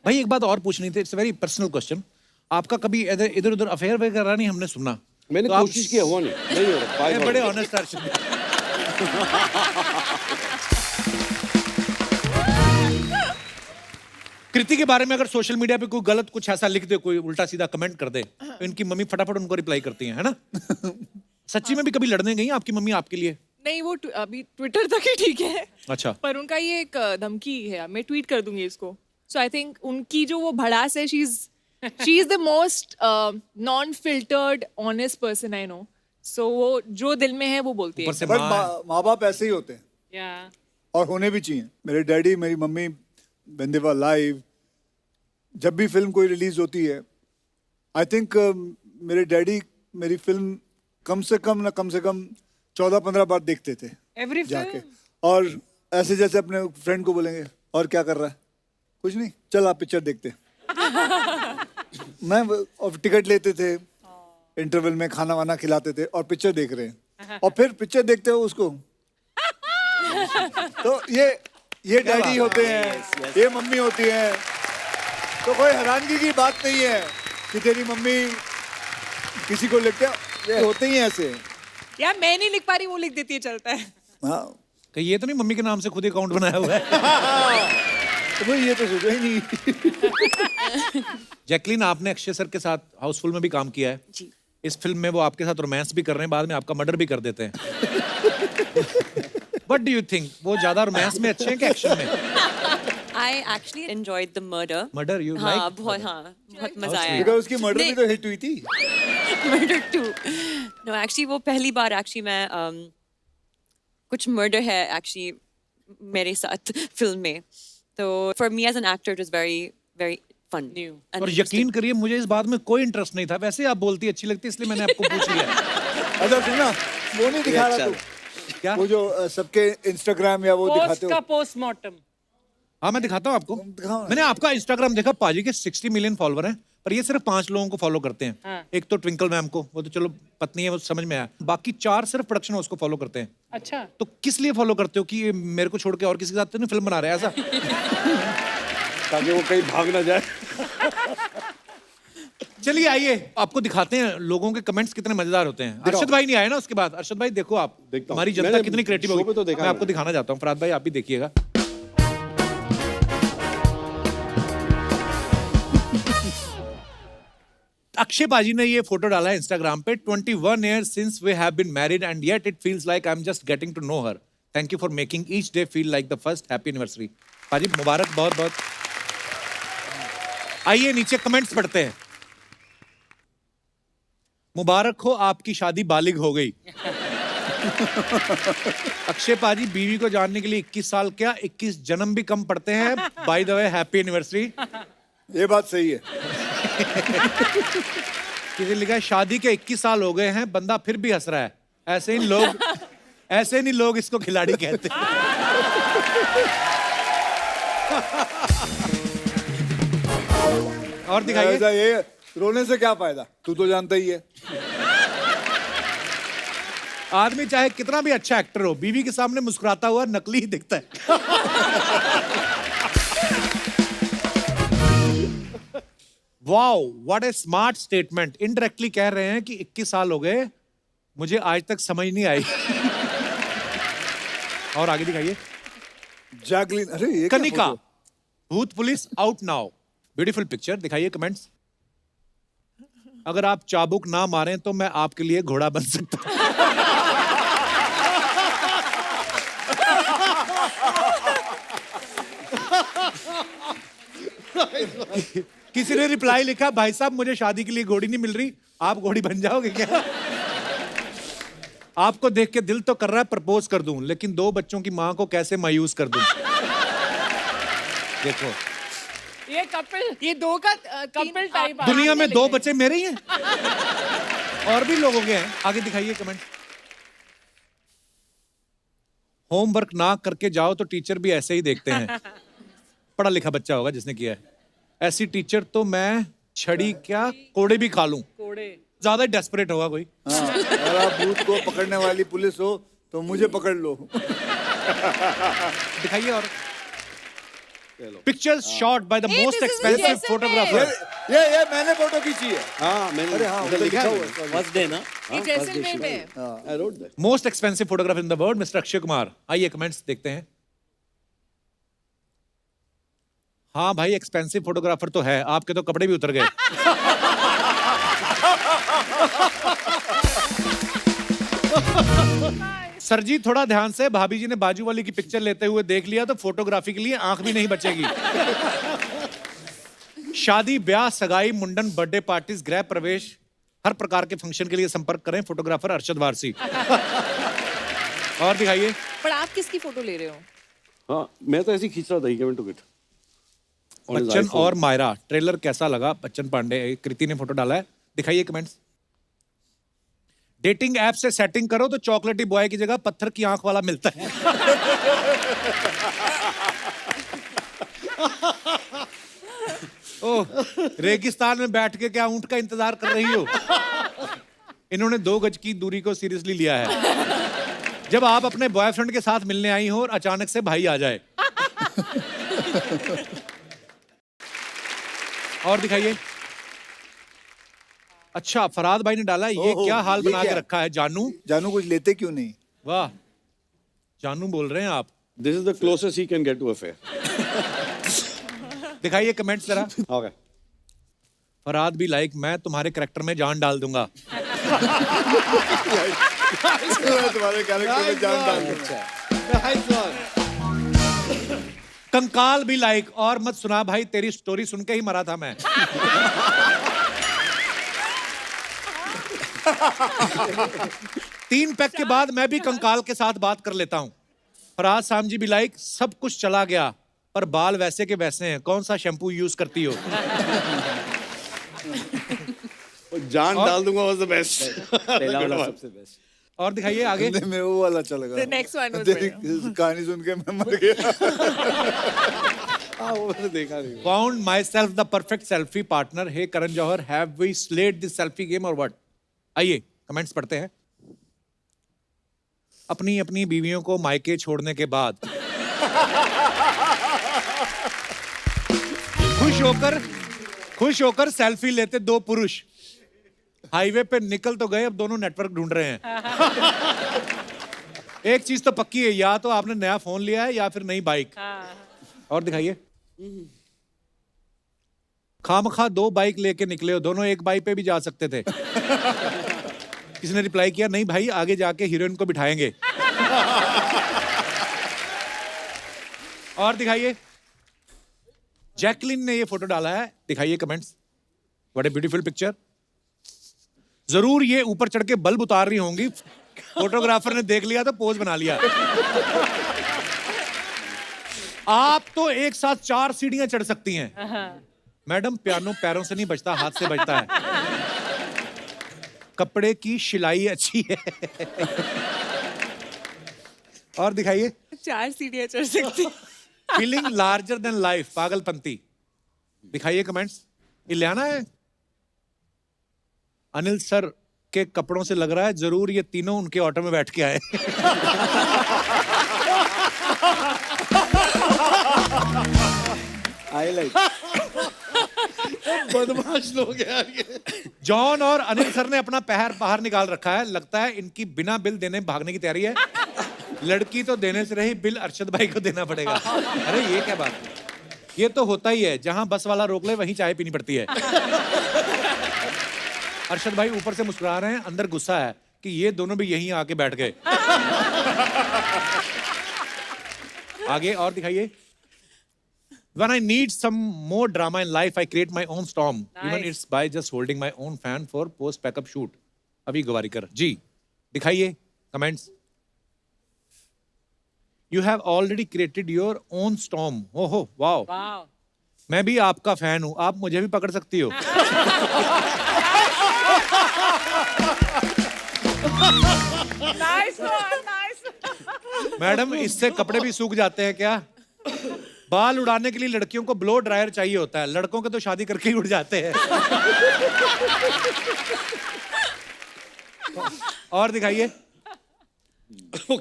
A: भाई एक बात और पूछनी थी, इट्स वेरी पर्सनल क्वेश्चन। आपका कभी इधर उधर अफेयर वगैरह नहीं हमने सुना?
F: मैंने
A: तो आप-
F: कोशिश किया, हुआ नहीं हो रहा।
A: ये बड़े ऑनेस्ट अर्शद। कृति के बारे में अगर सोशल मीडिया पे कोई गलत कुछ ऐसा लिख दे, कोई उल्टा सीधा कमेंट कर दे, तो इनकी मम्मी फटाफट उनको रिप्लाई करती हैं, है ना? सच्ची में भी कभी लड़ने गई आपकी मम्मी आपके लिए?
C: नहीं, वो अभी ट्विटर तक ही ठीक है,
A: अच्छा।
C: पर उनका ये एक धमकी है, मैं ट्वीट कर दूंगी इसको। सो आई थिंक उनकी जो वो भड़ास है, she is the most non filtered honest person I know. So वो जो दिल में है वो बोलती है।
A: ऊपर से
B: बट
A: माँ
B: माँ बाप ऐसे ही होते हैं
D: Yeah.
B: और होने भी चाहिए। मेरे डैडी, मेरी mummy, when they were alive, जब भी फिल्म कोई रिलीज होती है, आई थिंक मेरे डैडी मेरी फिल्म कम से कम 14-15 बार देखते थे
D: Every
B: जाके।
D: film.
B: और ऐसे जैसे अपने फ्रेंड को बोलेंगे और क्या कर रहा है, कुछ नहीं, चल आप पिक्चर देखते। मैं और टिकट लेते थे, इंटरवल में खाना वाना खिलाते थे और पिक्चर देख रहे हैं। और फिर पिक्चर देखते हो उसको तो ये डैडी होते हैं, ये मम्मी होती है। तो कोई हैरानगी की बात नहीं है कि तेरी मम्मी किसी को लिखते ये होते ही हैं ऐसे।
C: यार मैं नहीं लिख पा रही, वो लिख देती है, चलता है।
B: हाँ,
A: कि ये तो नहीं मम्मी के नाम से खुद ही अकाउंट बनाया हुआ है?
B: तो भाई ये तो सोचा ही नहीं।
A: जैकलीन, आपने अक्षय सर के साथ हाउसफुल में भी काम किया है
E: जी।
A: इस फिल्म में वो आपके साथ रोमांस भी कर रहे हैं, बाद में आपका मर्डर भी कर देते हैं। व्हाट डू यू थिंक, वो ज्यादा रोमांस में अच्छे हैं कि एक्शन में?
E: I I actually enjoyed the murder.
A: Murder, you
E: हाँ,
A: like
E: बहुत मजा आया.
B: बिकॉज उसकी मर्डर भी तो हिट हुई थी.
E: Murder 2. No, actually वो पहली बार actually मैं कुछ murder है actually मेरे साथ फिल्म में. तो for me as an actor it was very very fun.
D: New.
E: and
A: और
E: interesting.
A: यकीन करिए मुझे इस बात में कोई इंटरेस्ट नहीं था, वैसे आप बोलती अच्छी लगती इसलिए मैंने आपको पूछ लिया.
B: अच्छा सुनना, वो नहीं दिखा रहा तू.
A: क्या?
B: वो जो सबके इंस्टाग्राम या वो
D: पोस्ट
B: दिखाते
D: का
B: हो.
D: पोस्टमार्टम.
A: हाँ मैं दिखाता हूँ आपको.
B: दिखाओ ना.
A: मैंने आपका इंस्टाग्राम देखा, पाजी के 60 मिलियन फॉलोवर हैं, पर ये सिर्फ 5 लोगों को फॉलो करते हैं.
D: हाँ.
A: एक तो ट्विंकल मैम को, वो तो चलो पत्नी है, वो समझ में आया. बाकी 4 सिर्फ प्रोडक्शन हाउस को फॉलो करते हैं.
D: अच्छा.
A: तो किस लिए फॉलो करते हो कि ये मेरे को छोड़ के और किसी के साथ तो नहीं फिल्म बना रहे हैं ऐसा?
F: ताकि वो कहीं भाग ना जाए.
A: चलिए आइए आपको दिखाते हैं लोगों के कमेंट्स कितने मजेदार होते हैं. अरशद भाई नहीं आए ना उसके बाद. अरशद भाई देखो आप,
F: देखता हूँ.
A: हमारी जनता
F: मैंने
A: कितनी क्रिएटिव
F: शो
A: होगी.
F: पे तो देखा
A: मैं आपको
F: मैंने.
A: दिखाना चाहता हूँ. फराद भाई आप भी देखिएगा. अक्षय पाजी ने ये फोटो डाला है इंस्टाग्राम पे. 21 years since we have been married and yet it feels like I'm just getting to know her. Thank you for making each day feel like the first happy anniversary. पाजी मुबारक बहुत बहुत. आइए नीचे comments पढ़ते हैं. मुबारक हो आपकी शादी बालिग हो गई. अक्षय पाजी बीवी को जानने के लिए 21 साल क्या 21 जन्म भी कम पड़ते हैं. By the way happy anniversary.
B: ये बात सही है.
A: किसी ने लिखा है शादी के 21 साल हो गए हैं, बंदा फिर भी हंस रहा है. ऐसे नहीं लोग इसको खिलाड़ी कहते हैं. और दिखाइए.
B: ऐसा ये रोने से क्या फायदा, तू तो जानता ही है.
A: आदमी चाहे कितना भी अच्छा एक्टर हो, बीवी के सामने मुस्कुराता हुआ नकली ही दिखता है. Wow what A smart statement. Indirectly कह रहे हैं कि 21 साल हो गए, मुझे आज तक समझ नहीं आई. और आगे दिखाइए.
B: जैकलिन, अरे ये क्या
A: कनिका,
B: फोटो?
A: भूत police out now. Beautiful picture. दिखाइए कमेंट्स. अगर आप चाबुक ना मारें तो मैं आपके लिए घोड़ा बन सकता हूं. किसी ने रिप्लाई लिखा, भाई साहब मुझे शादी के लिए घोड़ी नहीं मिल रही, आप घोड़ी बन जाओगे क्या? आपको देख के दिल तो कर रहा है प्रपोज कर दूं, लेकिन 2 बच्चों की मां को कैसे मायूस कर दूं. देखो
D: ये कपिल, ये 2 का कपिल टाइप.
A: दुनिया में 2 बच्चे मेरे ही हैं और भी लोगों के हैं. आगे दिखाइए कमेंट. होमवर्क ना करके जाओ तो टीचर भी ऐसे ही देखते हैं. पढ़ा लिखा बच्चा होगा जिसने किया है. ऐसी टीचर तो मैं छड़ी क्या कोड़े भी खा लूं.
D: कोड़े.
A: ज्यादा डेस्परेट होगा कोई.
B: हाँ, अगर आप भूत को पकड़ने वाली पुलिस हो तो मुझे पकड़ लो.
A: दिखाइए. और pictures shot by the most expensive photographer.
B: ये मैंने फोटो खींची है.
F: हाँ मैंने
B: अरे हाँ,
F: उधर लिखा हुआ है.
H: फर्स्ट डे ना.
C: ये जैसलमेर में है.
F: I wrote that.
A: Most expensive photographer in the world mister Akshay Kumar. आइए कमेंट्स देखते हैं. हाँ भाई एक्सपेंसिव फोटोग्राफर तो है, आपके तो कपड़े भी उतर गए. सर जी थोड़ा ध्यान से, भाभी जी ने बाजू वाली की पिक्चर लेते हुए देख लिया तो फोटोग्राफी के लिए आंख भी नहीं बचेगी. शादी, ब्याह, सगाई, मुंडन, बर्थडे पार्टीज, गृह प्रवेश, हर प्रकार के फंक्शन के लिए संपर्क करें फोटोग्राफर अरशद वारसी. और दिखाइए.
C: पर आप किसकी फोटो ले रहे हो?
F: हाँ मैं तो ऐसे ही खींच रहा था. He came and took it. On his
A: Bachchan
F: iPhone.
A: और मायरा ट्रेलर कैसा लगा? बच्चन पांडे, कृति ने फोटो डाला है. दिखाइए कमेंट्स. डेटिंग ऐप से सेटिंग करो तो चॉकलेटी बॉय की जगह पत्थर की आंख वाला मिलता है. ओह, रेगिस्तान में बैठ के क्या ऊंट का इंतजार कर रही हो? इन्होंने 2 गज की दूरी को सीरियसली लिया है. जब आप अपने बॉयफ्रेंड के साथ मिलने आई हो और अचानक से भाई आ जाए. और दिखाइए. अच्छा फराद भाई ने डाला. ये
B: ओहो,
A: क्या हाल
B: ये
A: बना के
B: क्या?
A: रखा है जानू.
B: जानू कुछ लेते क्यों नहीं?
A: वाह, जानू बोल रहे हैं आप.
F: This is the closest he can get to a fair.
A: दिखाइए कमेंट्स जरा.
F: Okay.
A: फराद भी लाइक मैं तुम्हारे कैरेक्टर में जान डाल दूंगा.
B: तुम्हारे कैरेक्टर में जान डाल दूंगा.
A: कंकाल भी लाइक। और मत सुना भाई, तेरी स्टोरी सुन के ही मरा था मैं। 3 पैक के बाद मैं भी कंकाल के साथ बात कर लेता हूं। फराज सामजी भी लाइक, सब कुछ चला गया पर बाल वैसे के वैसे हैं, कौन सा शैम्पू यूज करती हो?
F: जान डाल दूंगा, was the best.
H: पहला वाला सबसे बेस्ट।
A: और दिखाइए आगे।
B: हिंदी में वो वाला चलेगा।
C: The next one was
B: तेरी
C: better.
B: कहानी सुन के मैं मर गया।
F: हाँ, वो मैंने देखा नहीं।
A: Found myself the perfect selfie partner. Hey Karan Johar, have we slayed this selfie game or what? आइए कमेंट्स पढ़ते हैं। अपनी अपनी बीवियों को मायके छोड़ने के बाद खुश होकर सेल्फी लेते 2 पुरुष हाईवे पे निकल तो गए, अब दोनों नेटवर्क ढूंढ रहे हैं। एक चीज तो पक्की है, या तो आपने नया फोन लिया है या फिर नई बाइक। और दिखाइए। खामखा 2 बाइक लेके निकले हो, दोनों एक बाइक पे भी जा सकते थे। किसी ने रिप्लाई किया, नहीं भाई आगे जाके हीरोइन को बिठाएंगे। और दिखाइए। जैकलिन ने ये फोटो डाला है, दिखाइए comments. What a beautiful picture. जरूर ये ऊपर चढ़ के बल्ब उतार रही होंगी, फोटोग्राफर ने देख लिया तो पोज बना लिया। आप तो एक साथ 4 सीढ़ियां चढ़ सकती हैं। मैडम पियानो पैरों से नहीं बजता, हाथ से बजता है। कपड़े की सिलाई अच्छी है। और दिखाइए।
C: 4 सीढ़ियां चढ़ सकती।
A: Feeling larger than life, Pagalpanti. दिखाइए कमेंट्स। इलियाना है। अनिल सर के कपड़ों से लग रहा है जरूर ये तीनों उनके ऑटो में बैठ के आए।
H: I like.
F: बदमाश लोग यार ये।
A: जॉन और अनिल सर ने अपना पैर बाहर निकाल रखा है, लगता है इनकी बिना बिल देने भागने की तैयारी है। लड़की तो देने से रही, बिल अरशद भाई को देना पड़ेगा। अरे ये क्या बात है, ये तो होता ही है, जहां बस वाला रोक ले वहीं चाय पीनी पड़ती है। अरशद भाई ऊपर से मुस्कुरा रहे हैं, अंदर गुस्सा है कि ये दोनों भी यहीं आके बैठ गए। आगे और दिखाइए। When I need some more drama in life, I create my own storm. Even it's by just holding my own fan for post backup shoot. अभी गवारीकर जी दिखाइए comments. You have already created your own storm. ओहो wow. मैं भी आपका fan हूं, आप मुझे भी पकड़ सकती हो।
D: Nice one, nice.
A: मैडम इससे कपड़े भी सूख जाते हैं क्या? बाल उड़ाने के लिए लड़कियों को ब्लो ड्रायर चाहिए होता है, लड़कों के तो शादी करके ही उड़ जाते हैं। और दिखाइए।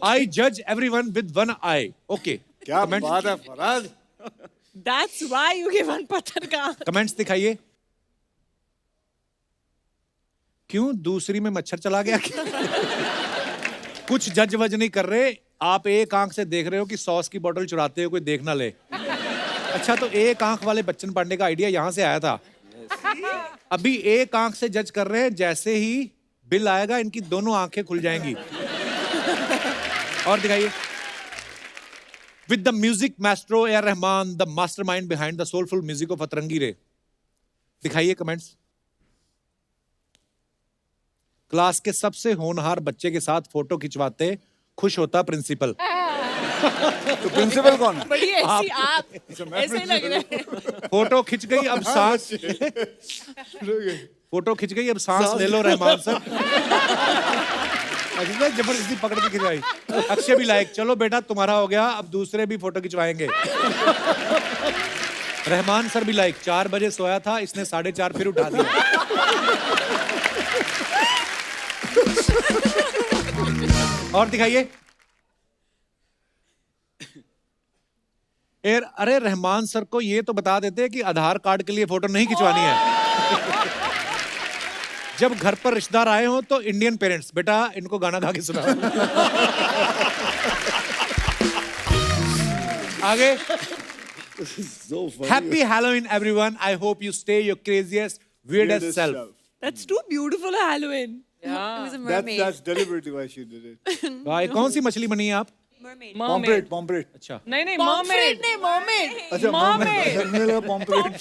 A: I judge everyone with one eye. Okay.
B: क्या बात है Faraz.
C: That's why you give one पत्थर का।
A: कमेंट्स दिखाइए। क्यों दूसरी में मच्छर चला गया? कुछ जज वज नहीं कर रहे, आप एक आंख से देख रहे हो कि सॉस की बोतल चुराते हो कोई देख ना ले। अच्छा तो एक आंख वाले बच्चन पांडे का आइडिया यहां से आया था। अभी एक आंख से जज कर रहे हैं, जैसे ही बिल आएगा इनकी दोनों आंखें खुल जाएंगी। और दिखाइए। With the music maestro A R Rahman, the mastermind behind the soulful music of अतरंगी रे। दिखाइए कमेंट्स। क्लास के सबसे होनहार बच्चे के साथ फोटो खिंचवाते खुश होता प्रिंसिपल।
B: तो प्रिंसिपल कौन है?
C: बड़ी ऐसी आप ऐसे लग रहे हैं।
A: फोटो खिंच गई, अब सांस। फोटो खिंच गई, अब सांस ले लो रहमान सर। जबरदस्ती पकड़ के खिंचवाई। अक्षय भी लाइक, चलो बेटा तुम्हारा हो गया, अब दूसरे भी फोटो खिंचवाएंगे। रहमान सर भी लाइक, 4 बजे सोया था, इसने 4:30 फिर उठा दिया। और दिखाइए। अरे रहमान सर को ये तो बता देते कि आधार कार्ड के लिए फोटो नहीं खिंचवानी है। जब घर पर रिश्तेदार आए हो तो इंडियन पेरेंट्स, बेटा इनको गाना गा के सुना। आगे। Happy Halloween everyone, I hope you stay your craziest weirdest self.
C: That's too beautiful a Halloween.
E: It was a
B: That's
E: mermaid.
B: deliberately why she did it.
A: भाई कौन सी मछली बनी है आप?
E: Mermaid.
B: पॉम्परेट पॉम्परेट
A: अच्छा
D: नहीं नहीं
C: Pomfret
D: मर्मेड
C: नहीं, mermaid.
B: अच्छा
D: Mermaid.
B: मेरे लगा पॉम्परेट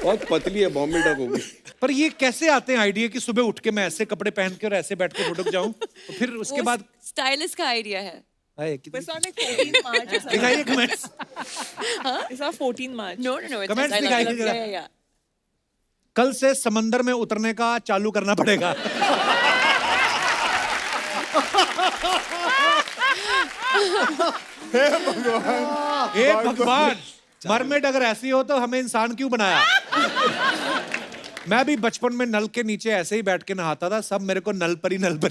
F: बहुत पतली है, बॉम्बे डक होगी।
A: पर ये कैसे आते हैं आइडिया कि सुबह उठ के मैं ऐसे कपड़े पहन के और ऐसे बैठ के लुढ़क जाऊं, तो फिर उसके बाद
E: स्टाइलिस्ट का आइडिया है।
A: हाय, कितनी-
C: It's on like 14 March or something.
A: दिखाइए comments.
C: It's on 14 March.
E: No, no, no. It's
A: Comments
E: I love
A: दिखाइए
E: it.
A: जरा।
E: Yeah, yeah.
A: कल से समंदर में उतरने का चालू करना पड़ेगा। हे भगवान, मरमेड अगर ऐसी हो तो हमें इंसान क्यों बनाया? मैं भी बचपन में नल के नीचे ऐसे ही बैठ के नहाता था, सब मेरे को नल परी कहते।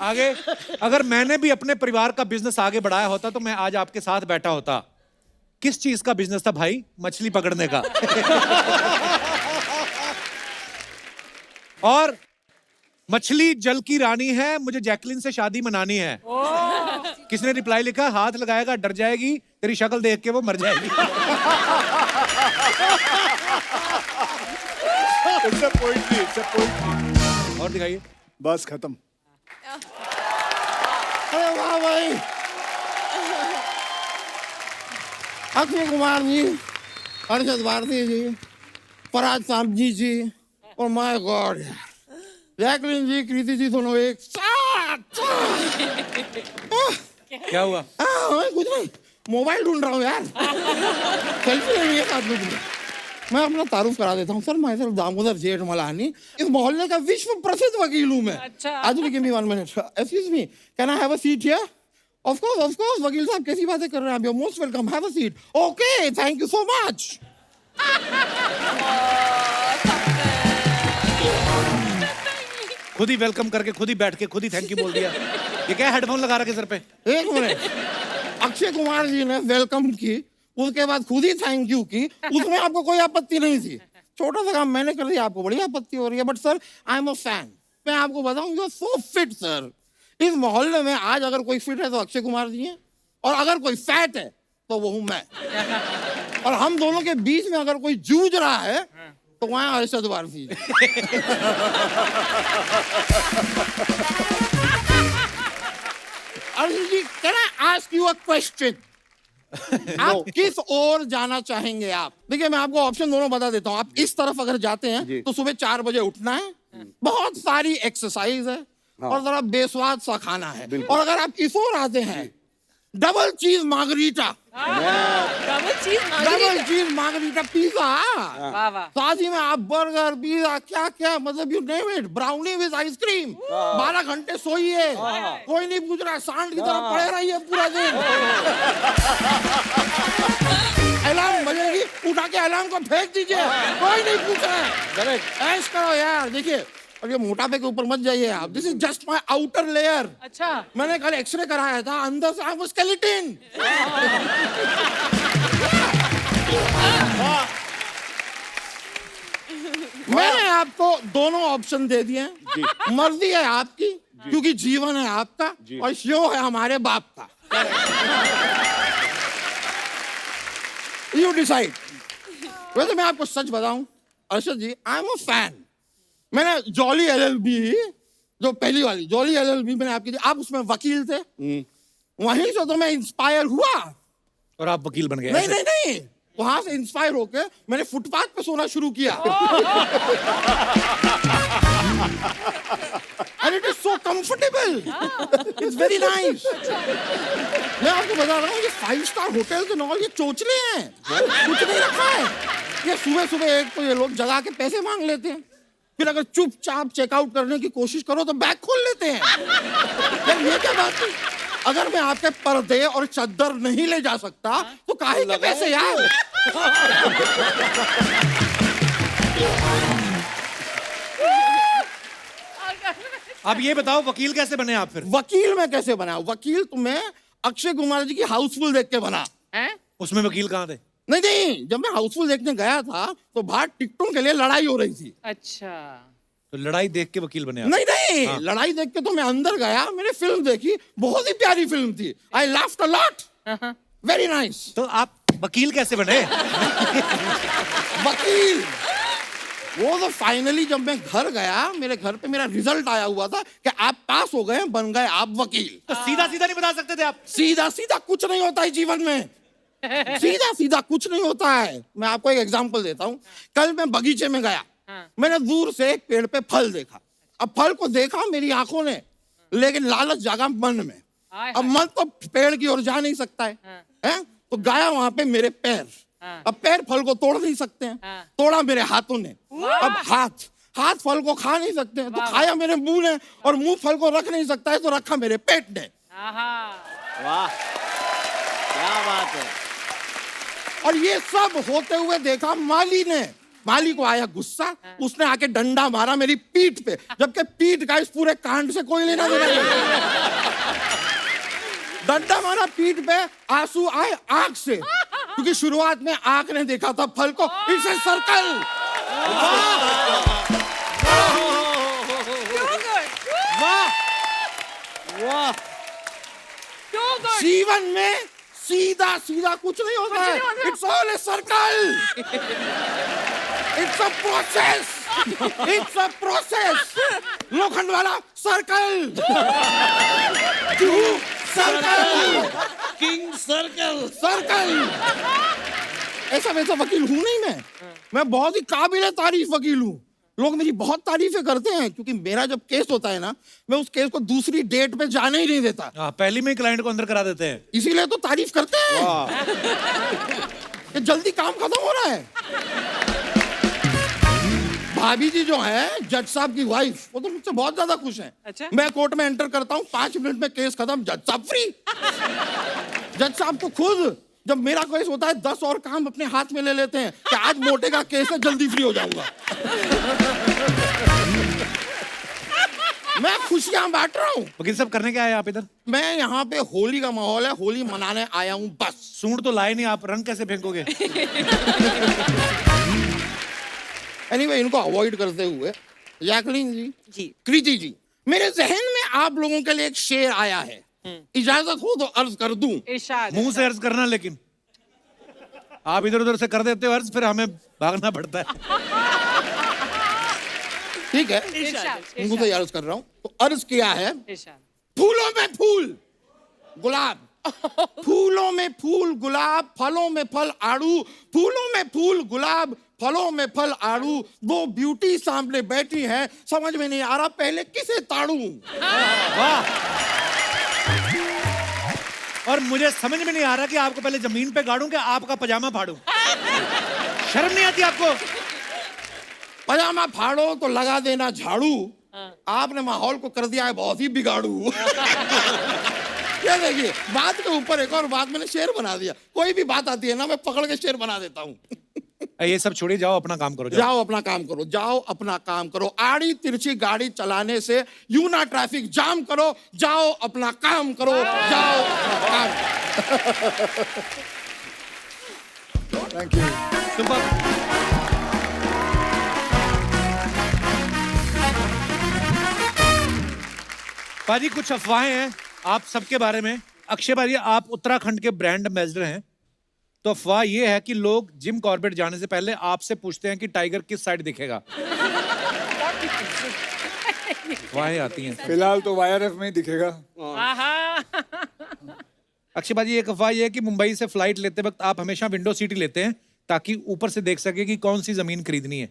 A: आगे अगर मैंने भी अपने परिवार का बिजनेस आगे बढ़ाया होता तो मैं आज आपके साथ बैठा होता। किस चीज का बिजनेस था भाई? मछली पकड़ने का। और मछली जल की रानी है, मुझे जैकलिन से शादी मनानी है। किसने रिप्लाई लिखा? हाथ लगाएगा डर जाएगी, तेरी शक्ल देख के वो मर जाएगी।
B: इट्स अ पोएट्री
A: और दिखाइए।
B: बस खत्म
I: अरे वाह भाई, अक्षय कुमार जी, अरशद भारती जी, फरहाद सामजी जी और माय गॉड जैकलिन जी, कृति जी, दोनों एक साथ।
A: क्या हुआ?
I: कुछ नहीं, मोबाइल ढूंढ रहा हूँ यार। सेल्फी लेनी है साथ में। मैं अपना तारुफ करा देता हूँ सर, मैं सिर्फ दामोदर जेठ मलानी, इस मोहल्ले का विश्व प्रसिद्ध वकील हूँ मैं।
D: अच्छा।
I: आज भी give me 1 minute. Excuse me, can I have a seat here? Of course वकील साहब, कैसी बातें कर रहे हैं आप? You are most welcome, have a seat. Okay, thank you so much.
A: खुद ही वेलकम करके खुद ही बैठ के खुद ही थैंक यू बोल दिया। ये क्या हेडफोन लगा रखे सर पे?
I: एक मिनट, अक्षय कुमार जी ने वेलकम की, उसके बाद खुद ही थैंक यू की, उसमें आपको कोई आपत्ति नहीं थी। छोटा सा काम मैंने कर दिया, आपको बड़ी आपत्ति हो रही है। But sir, I am a fan. मैं आपको बताऊं, you are so fit sir. इस मोहल्ले में आज अगर कोई फिट है तो अक्षय कुमार जी हैं, और अगर कोई फैट है तो वो हूं मैं। और हम दोनों के बीच में अगर कोई जूझ रहा है तो वहां Arshad Warsi. Arjun ji, can I ask you a question? आप किस ओर जाना चाहेंगे? आप देखिए, मैं आपको ऑप्शन दोनों बता देता हूँ। आप इस तरफ अगर जाते हैं तो सुबह 4 बजे उठना है, बहुत सारी एक्सरसाइज है, और जरा बेस्वाद सा खाना है। और अगर आप इस ओर आते हैं, डबल चीज मार्गरीटा, डबल चीज मार्गरीटा पिज्जा,
D: वाह वाह।
I: साथ ही में आप बर्गर, पिज्जा, क्या क्या, मतलब you name it, brownie with ice cream. 12 घंटे सोइए, कोई नहीं पूछ रहा, सांड की तरह पड़े रहिए पूरा दिन। अलार्म बजेगी, उठा के अलार्म को फेंक दीजिए, कोई नहीं पूछ रहा है। ऐश करो यार। देखिए, और ये मोटापे के ऊपर मत जाइए आप। This is just my outer layer.
D: अच्छा, मैंने
I: मैंने कल एक्सरे कराया था, अंदर से आपको स्केलेटन। मैंने आपको दोनों ऑप्शन दे दिए हैं। मर्जी है आपकी, क्योंकि जीवन है आपका और शो है हमारे बाप का। You decide. वैसे मैं आपको सच बताऊं अरशद जी, आई एम अ फैन। मैंने जॉली एलएलबी, जो पहली वाली जॉली एलएलबी मैंने आपकी दी, आप उसमें वकील थे, वहीं से तो मैं इंस्पायर हुआ।
A: और आप वकील बन गए?
I: नहीं नहीं नहीं, वहां से इंस्पायर होकर मैंने फुटपाथ पे सोना शुरू किया। And it is so comfortable, it's very nice. मैं आपको बता रहा हूँ, ये 5 स्टार होटल के नॉल ये चोचले हैं, कुछ नहीं रखा है। ये सुबह सुबह एक तो ये लोग जगा के पैसे मांग लेते हैं, फिर अगर चुपचाप चेकआउट करने की कोशिश करो तो बैग खोल लेते हैं। यार ये क्या बात है? अगर मैं आपके पर्दे और चद्दर नहीं ले जा सकता तो काहे के पैसे यार?
A: अब ये बताओ, वकील कैसे बने आप फिर?
I: वकील मैं कैसे बना? वकील तो मैं अक्षय कुमार जी की हाउसफुल देख के बना।
A: उसमें वकील कहाँ थे?
I: नहीं नहीं, जब मैं हाउसफुल देखने गया था तो बाहर टिकटों के लिए लड़ाई हो रही थी।
D: अच्छा,
A: तो लड़ाई देख के वकील बने आप?
I: नहीं नहीं, लड़ाई देख के तो मैं अंदर गया, मैंने फिल्म देखी, बहुत ही प्यारी फिल्म थी। I laughed a lot, very nice.
A: तो आप वकील कैसे बने?
I: वकील। वो तो फाइनली जब मैं घर गया, मेरे घर पे मेरा रिजल्ट आया हुआ था कि आप पास हो गए, बन गए आप वकील।
A: तो सीधा सीधा नहीं बता सकते थे आप?
I: सीधा सीधा कुछ नहीं होता है जीवन में, सीधा सीधा कुछ नहीं होता है। मैं आपको एक एग्जांपल देता हूँ। कल मैं बगीचे में गया, मैंने दूर से एक पेड़ पे फल देखा। अब फल को देखा मेरी आंखों ने, लेकिन लालच जागा मन में। अब मन तो पेड़ की ओर जा नहीं सकता है? तो गया वहां पे मेरे पैर। अब पैर फल को तोड़ नहीं सकते हैं, तोड़ा मेरे हाथों ने। अब हाथ फल को खा नहीं सकते हैं, तो खाया मेरे मुंह ने, और मुंह फल को रख नहीं सकता है, तो रखा मेरे पेट ने।
H: वाह, क्या बात है।
I: और ये सब होते हुए देखा माली ने। माली को आया गुस्सा, उसने आके डंडा मारा मेरी पीठ पे, जबकि पीठ का इस पूरे कांड से कोई लेना देना नहीं। डंडा मारा पीठ पे, आंसू आए आंख से, क्योंकि शुरुआत में आंख ने देखा था फल को। It's a circle.
H: वाह,
I: जीवन में सीधा सीधा कुछ नहीं होता है। It's all a circle. It's a process. It's a process. लोखंड वाला circle, circle,
H: king circle.
I: Circle. ऐसा वैसा वकील हूं नहीं मैं बहुत ही काबिल तारीफ वकील हूँ। लोग मेरी बहुत तारीफें करते हैं, क्योंकि मेरा जब केस होता है ना, मैं उस केस को दूसरी डेट पे जाने ही नहीं देता।
A: पहली में क्लाइंट को अंदर करा देते हैं,
I: इसीलिए तो तारीफ करते हैं कि जल्दी काम खत्म हो रहा है। भाभी जी जो है, जज साहब की वाइफ, वो तो मुझसे बहुत ज्यादा खुश हैं।
D: अच्छा?
I: मैं कोर्ट में एंटर करता हूँ, 5 मिनट में केस खत्म, जज साहब फ्री। जज साहब तो खुद जब मेरा केस होता है 10 और काम अपने हाथ में ले लेते हैं कि आज मोटे का केस है, जल्दी फ्री हो जाऊंगा। मैं खुशियां बांट रहा हूँ।
A: वकील साहब करने क्या आए आप इधर?
I: मैं यहाँ पे होली का माहौल है, होली मनाने आया हूँ बस।
A: सूंड तो लाए नहीं आप, रंग कैसे फेंकोगे?
I: एनीवे, इनको अवॉइड करते हुए, जैकलीन
E: जी।
I: कृति जी, मेरे जहन में आप लोगों के लिए एक शेर आया है। इजाजत हो तो अर्ज कर दूं।
D: इरशाद।
A: मुंह से अर्ज करना, लेकिन आप इधर उधर से कर देते हो अर्ज, फिर हमें भागना पड़ता है।
I: ठीक है,
D: इरशाद।
I: मुंह से अर्ज कर रहा हूं। तो अर्ज किया है,
D: इरशाद।
I: फूलों में फूल गुलाब, फूलों में फूल गुलाब, फलों में फल आड़ू, फूलों में फूल गुलाब, फलों में फल आड़ू, वो ब्यूटी सामने बैठी है, समझ में नहीं आ रहा पहले किसे ताड़ू।
A: वाह। और मुझे समझ में नहीं आ रहा कि आपको पहले जमीन पे गाड़ूं कि आपका पजामा फाड़ूं। शर्म नहीं आती आपको?
I: पजामा फाड़ो तो लगा देना झाड़ू, आपने माहौल को कर दिया है बहुत ही बिगाड़ू। ये देखिए, बात के ऊपर एक और बात, मैंने शेर बना दिया। कोई भी बात आती है ना, मैं पकड़ के शेर बना देता हूँ।
A: ये सब छोड़िए, जाओ अपना काम करो।
I: जाओ अपना काम करो, जाओ अपना काम करो। आड़ी तिरछी गाड़ी चलाने से यूं ना ट्रैफिक जाम करो, जाओ अपना काम करो, जाओ अपना काम।
B: Thank you.
A: सुपर। पाजी, कुछ अफवाहें हैं आप सबके बारे में। अक्षय भाई, आप उत्तराखंड के ब्रांड एम्बेसडर हैं, तो अफवाह ये है कि लोग जिम कॉर्बेट जाने से पहले आपसे पूछते हैं कि टाइगर किस साइड दिखेगा। अफवाहें आती हैं।
B: फिलहाल तो YRF में ही दिखेगा।
A: अक्षय भाजी, एक अफवाह ये है कि मुंबई से फ्लाइट लेते वक्त आप हमेशा विंडो सीट ही लेते हैं ताकि ऊपर से देख सके कि कौन सी जमीन खरीदनी है।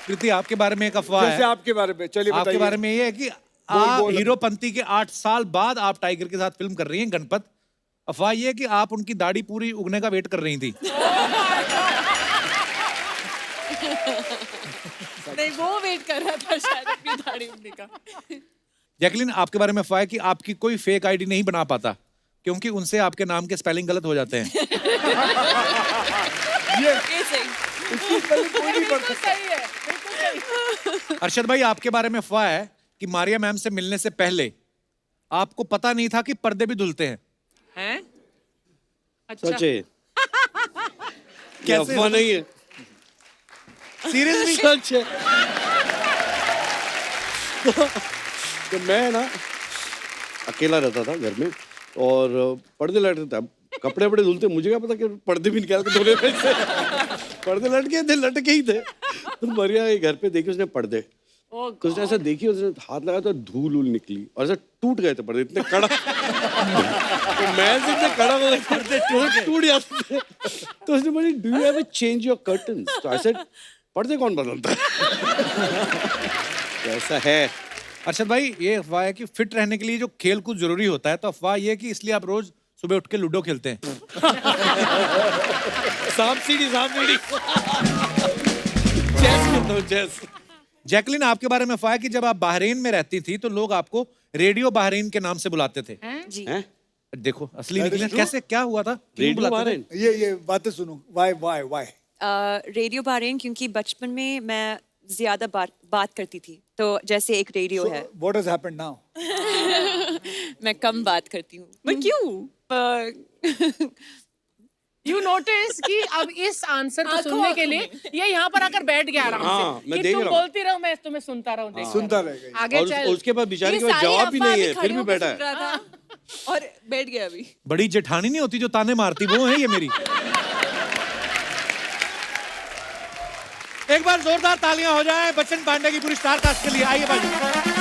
A: कृति, आपके बारे में एक अफवाह
B: जैसे
A: है।
B: आपके बारे में, चलिए
A: आपके
B: बताइए।
A: बारे में ये है कि
B: बोल।
A: हीरोपंती के 8 साल बाद आप टाइगर के साथ फिल्म कर रही हैं, गणपत। अफवाह ये है कि आप उनकी दाढ़ी पूरी उगने का वेट कर रही थी।
C: नहीं, वो वेट कर रहा था शायद अपनी दाढ़ी उगने का।
A: जैकलीन, आपके बारे में अफवाह है कि आपकी कोई फेक आईडी नहीं बना पाता क्योंकि उनसे आपके नाम के स्पेलिंग गलत हो जाते हैं।
B: इसकी spelling कोई नहीं पढ़ सकता।
C: सही है, बिल्कुल सही।
A: अरशद भाई, आपके बारे में अफवाह है कि मारिया मैम से मिलने से पहले आपको पता नहीं था कि पर्दे भी धुलते हैं।
D: हैं? अच्छा।
F: सच है,
A: कैसे?
F: अफवाह नहीं है,
A: सीरियसली?
F: सच है। तो मैं ना अकेला रहता था घर में, और पर्दे लटके थे। अब कपड़े वपड़े धुलते, मुझे क्या पता कि पर्दे भी निकाल के धोने में से पर्दे लटके थे, लटके ही थे। तो मरिया के घर पे देखी उसने पर्दे, तो उसने ऐसा देखी, उसने हाथ लगाया तो धूल उल निकली और ऐसा टूट गए थे पर्दे, इतने कड़क। तो मैं से इतने कड़क हो गए पर्दे, टूट जाते थे। तो उसने बोली, do you have change your curtains? तो आई सेड, पर्दे कौन बदलता है? ऐसा है।
A: अरशद भाई, ये अफवाह है कि फिट रहने के लिए जो खेल कूद जरूरी होता है, तो अफवाह ये है कि इसलिए आप रोज सुबह उठ के लूडो खेलते हैं। सांप सीढ़ी चेस खेलते हो, चेस। जैकलिन, आपके बारे में अफवाह है कि जब आप बहरीन में रहती थी तो लोग आपको रेडियो बहरीन के नाम से बुलाते थे।
E: जी।
A: देखो असली निकले कैसे, क्या हुआ था? क्यों
F: रेडियो
A: बुलाते थे?
F: बहरीन?
B: ये बातें सुनो, वाई
E: रेडियो बहरीन, क्योंकि बचपन में मैं ज्यादा बात करती थी, तो जैसे एक रेडियो है।
B: What has happened now?
E: मैं कम बात करती हूँ।
C: But क्यों?
D: यू नोटिस कि अब इस आंसर को सुनने के लिए ये यहाँ पर आकर बैठ गया आराम
F: हाँ,
D: से
F: मैं
D: कि
F: देख
D: तुम
F: रहा हूँ।
D: बोलती रहो, मैं तुम्हें सुनता रहूं, देखता
B: सुनता
D: रहूं।
B: रहेगा।
D: आगे
F: और
D: चल।
F: उसके बाद बेचारे
C: ये
F: के पास
C: सारी
F: जवाब ही
C: अफवाह
F: नहीं
C: में
F: है,
C: खड़े
F: फिर भी
C: होकर
F: बैठा
C: सुन
F: है।
C: रहा था और बैठ गया अभी।
A: बड़ी जेठानी नहीं होती जो ताने मारती, वो है ये मेरी। एक बार जोरदार तालियां हो जाए बच्चन पांडे की पूरी स्टार कास्ट के लिए। आइए बाजू।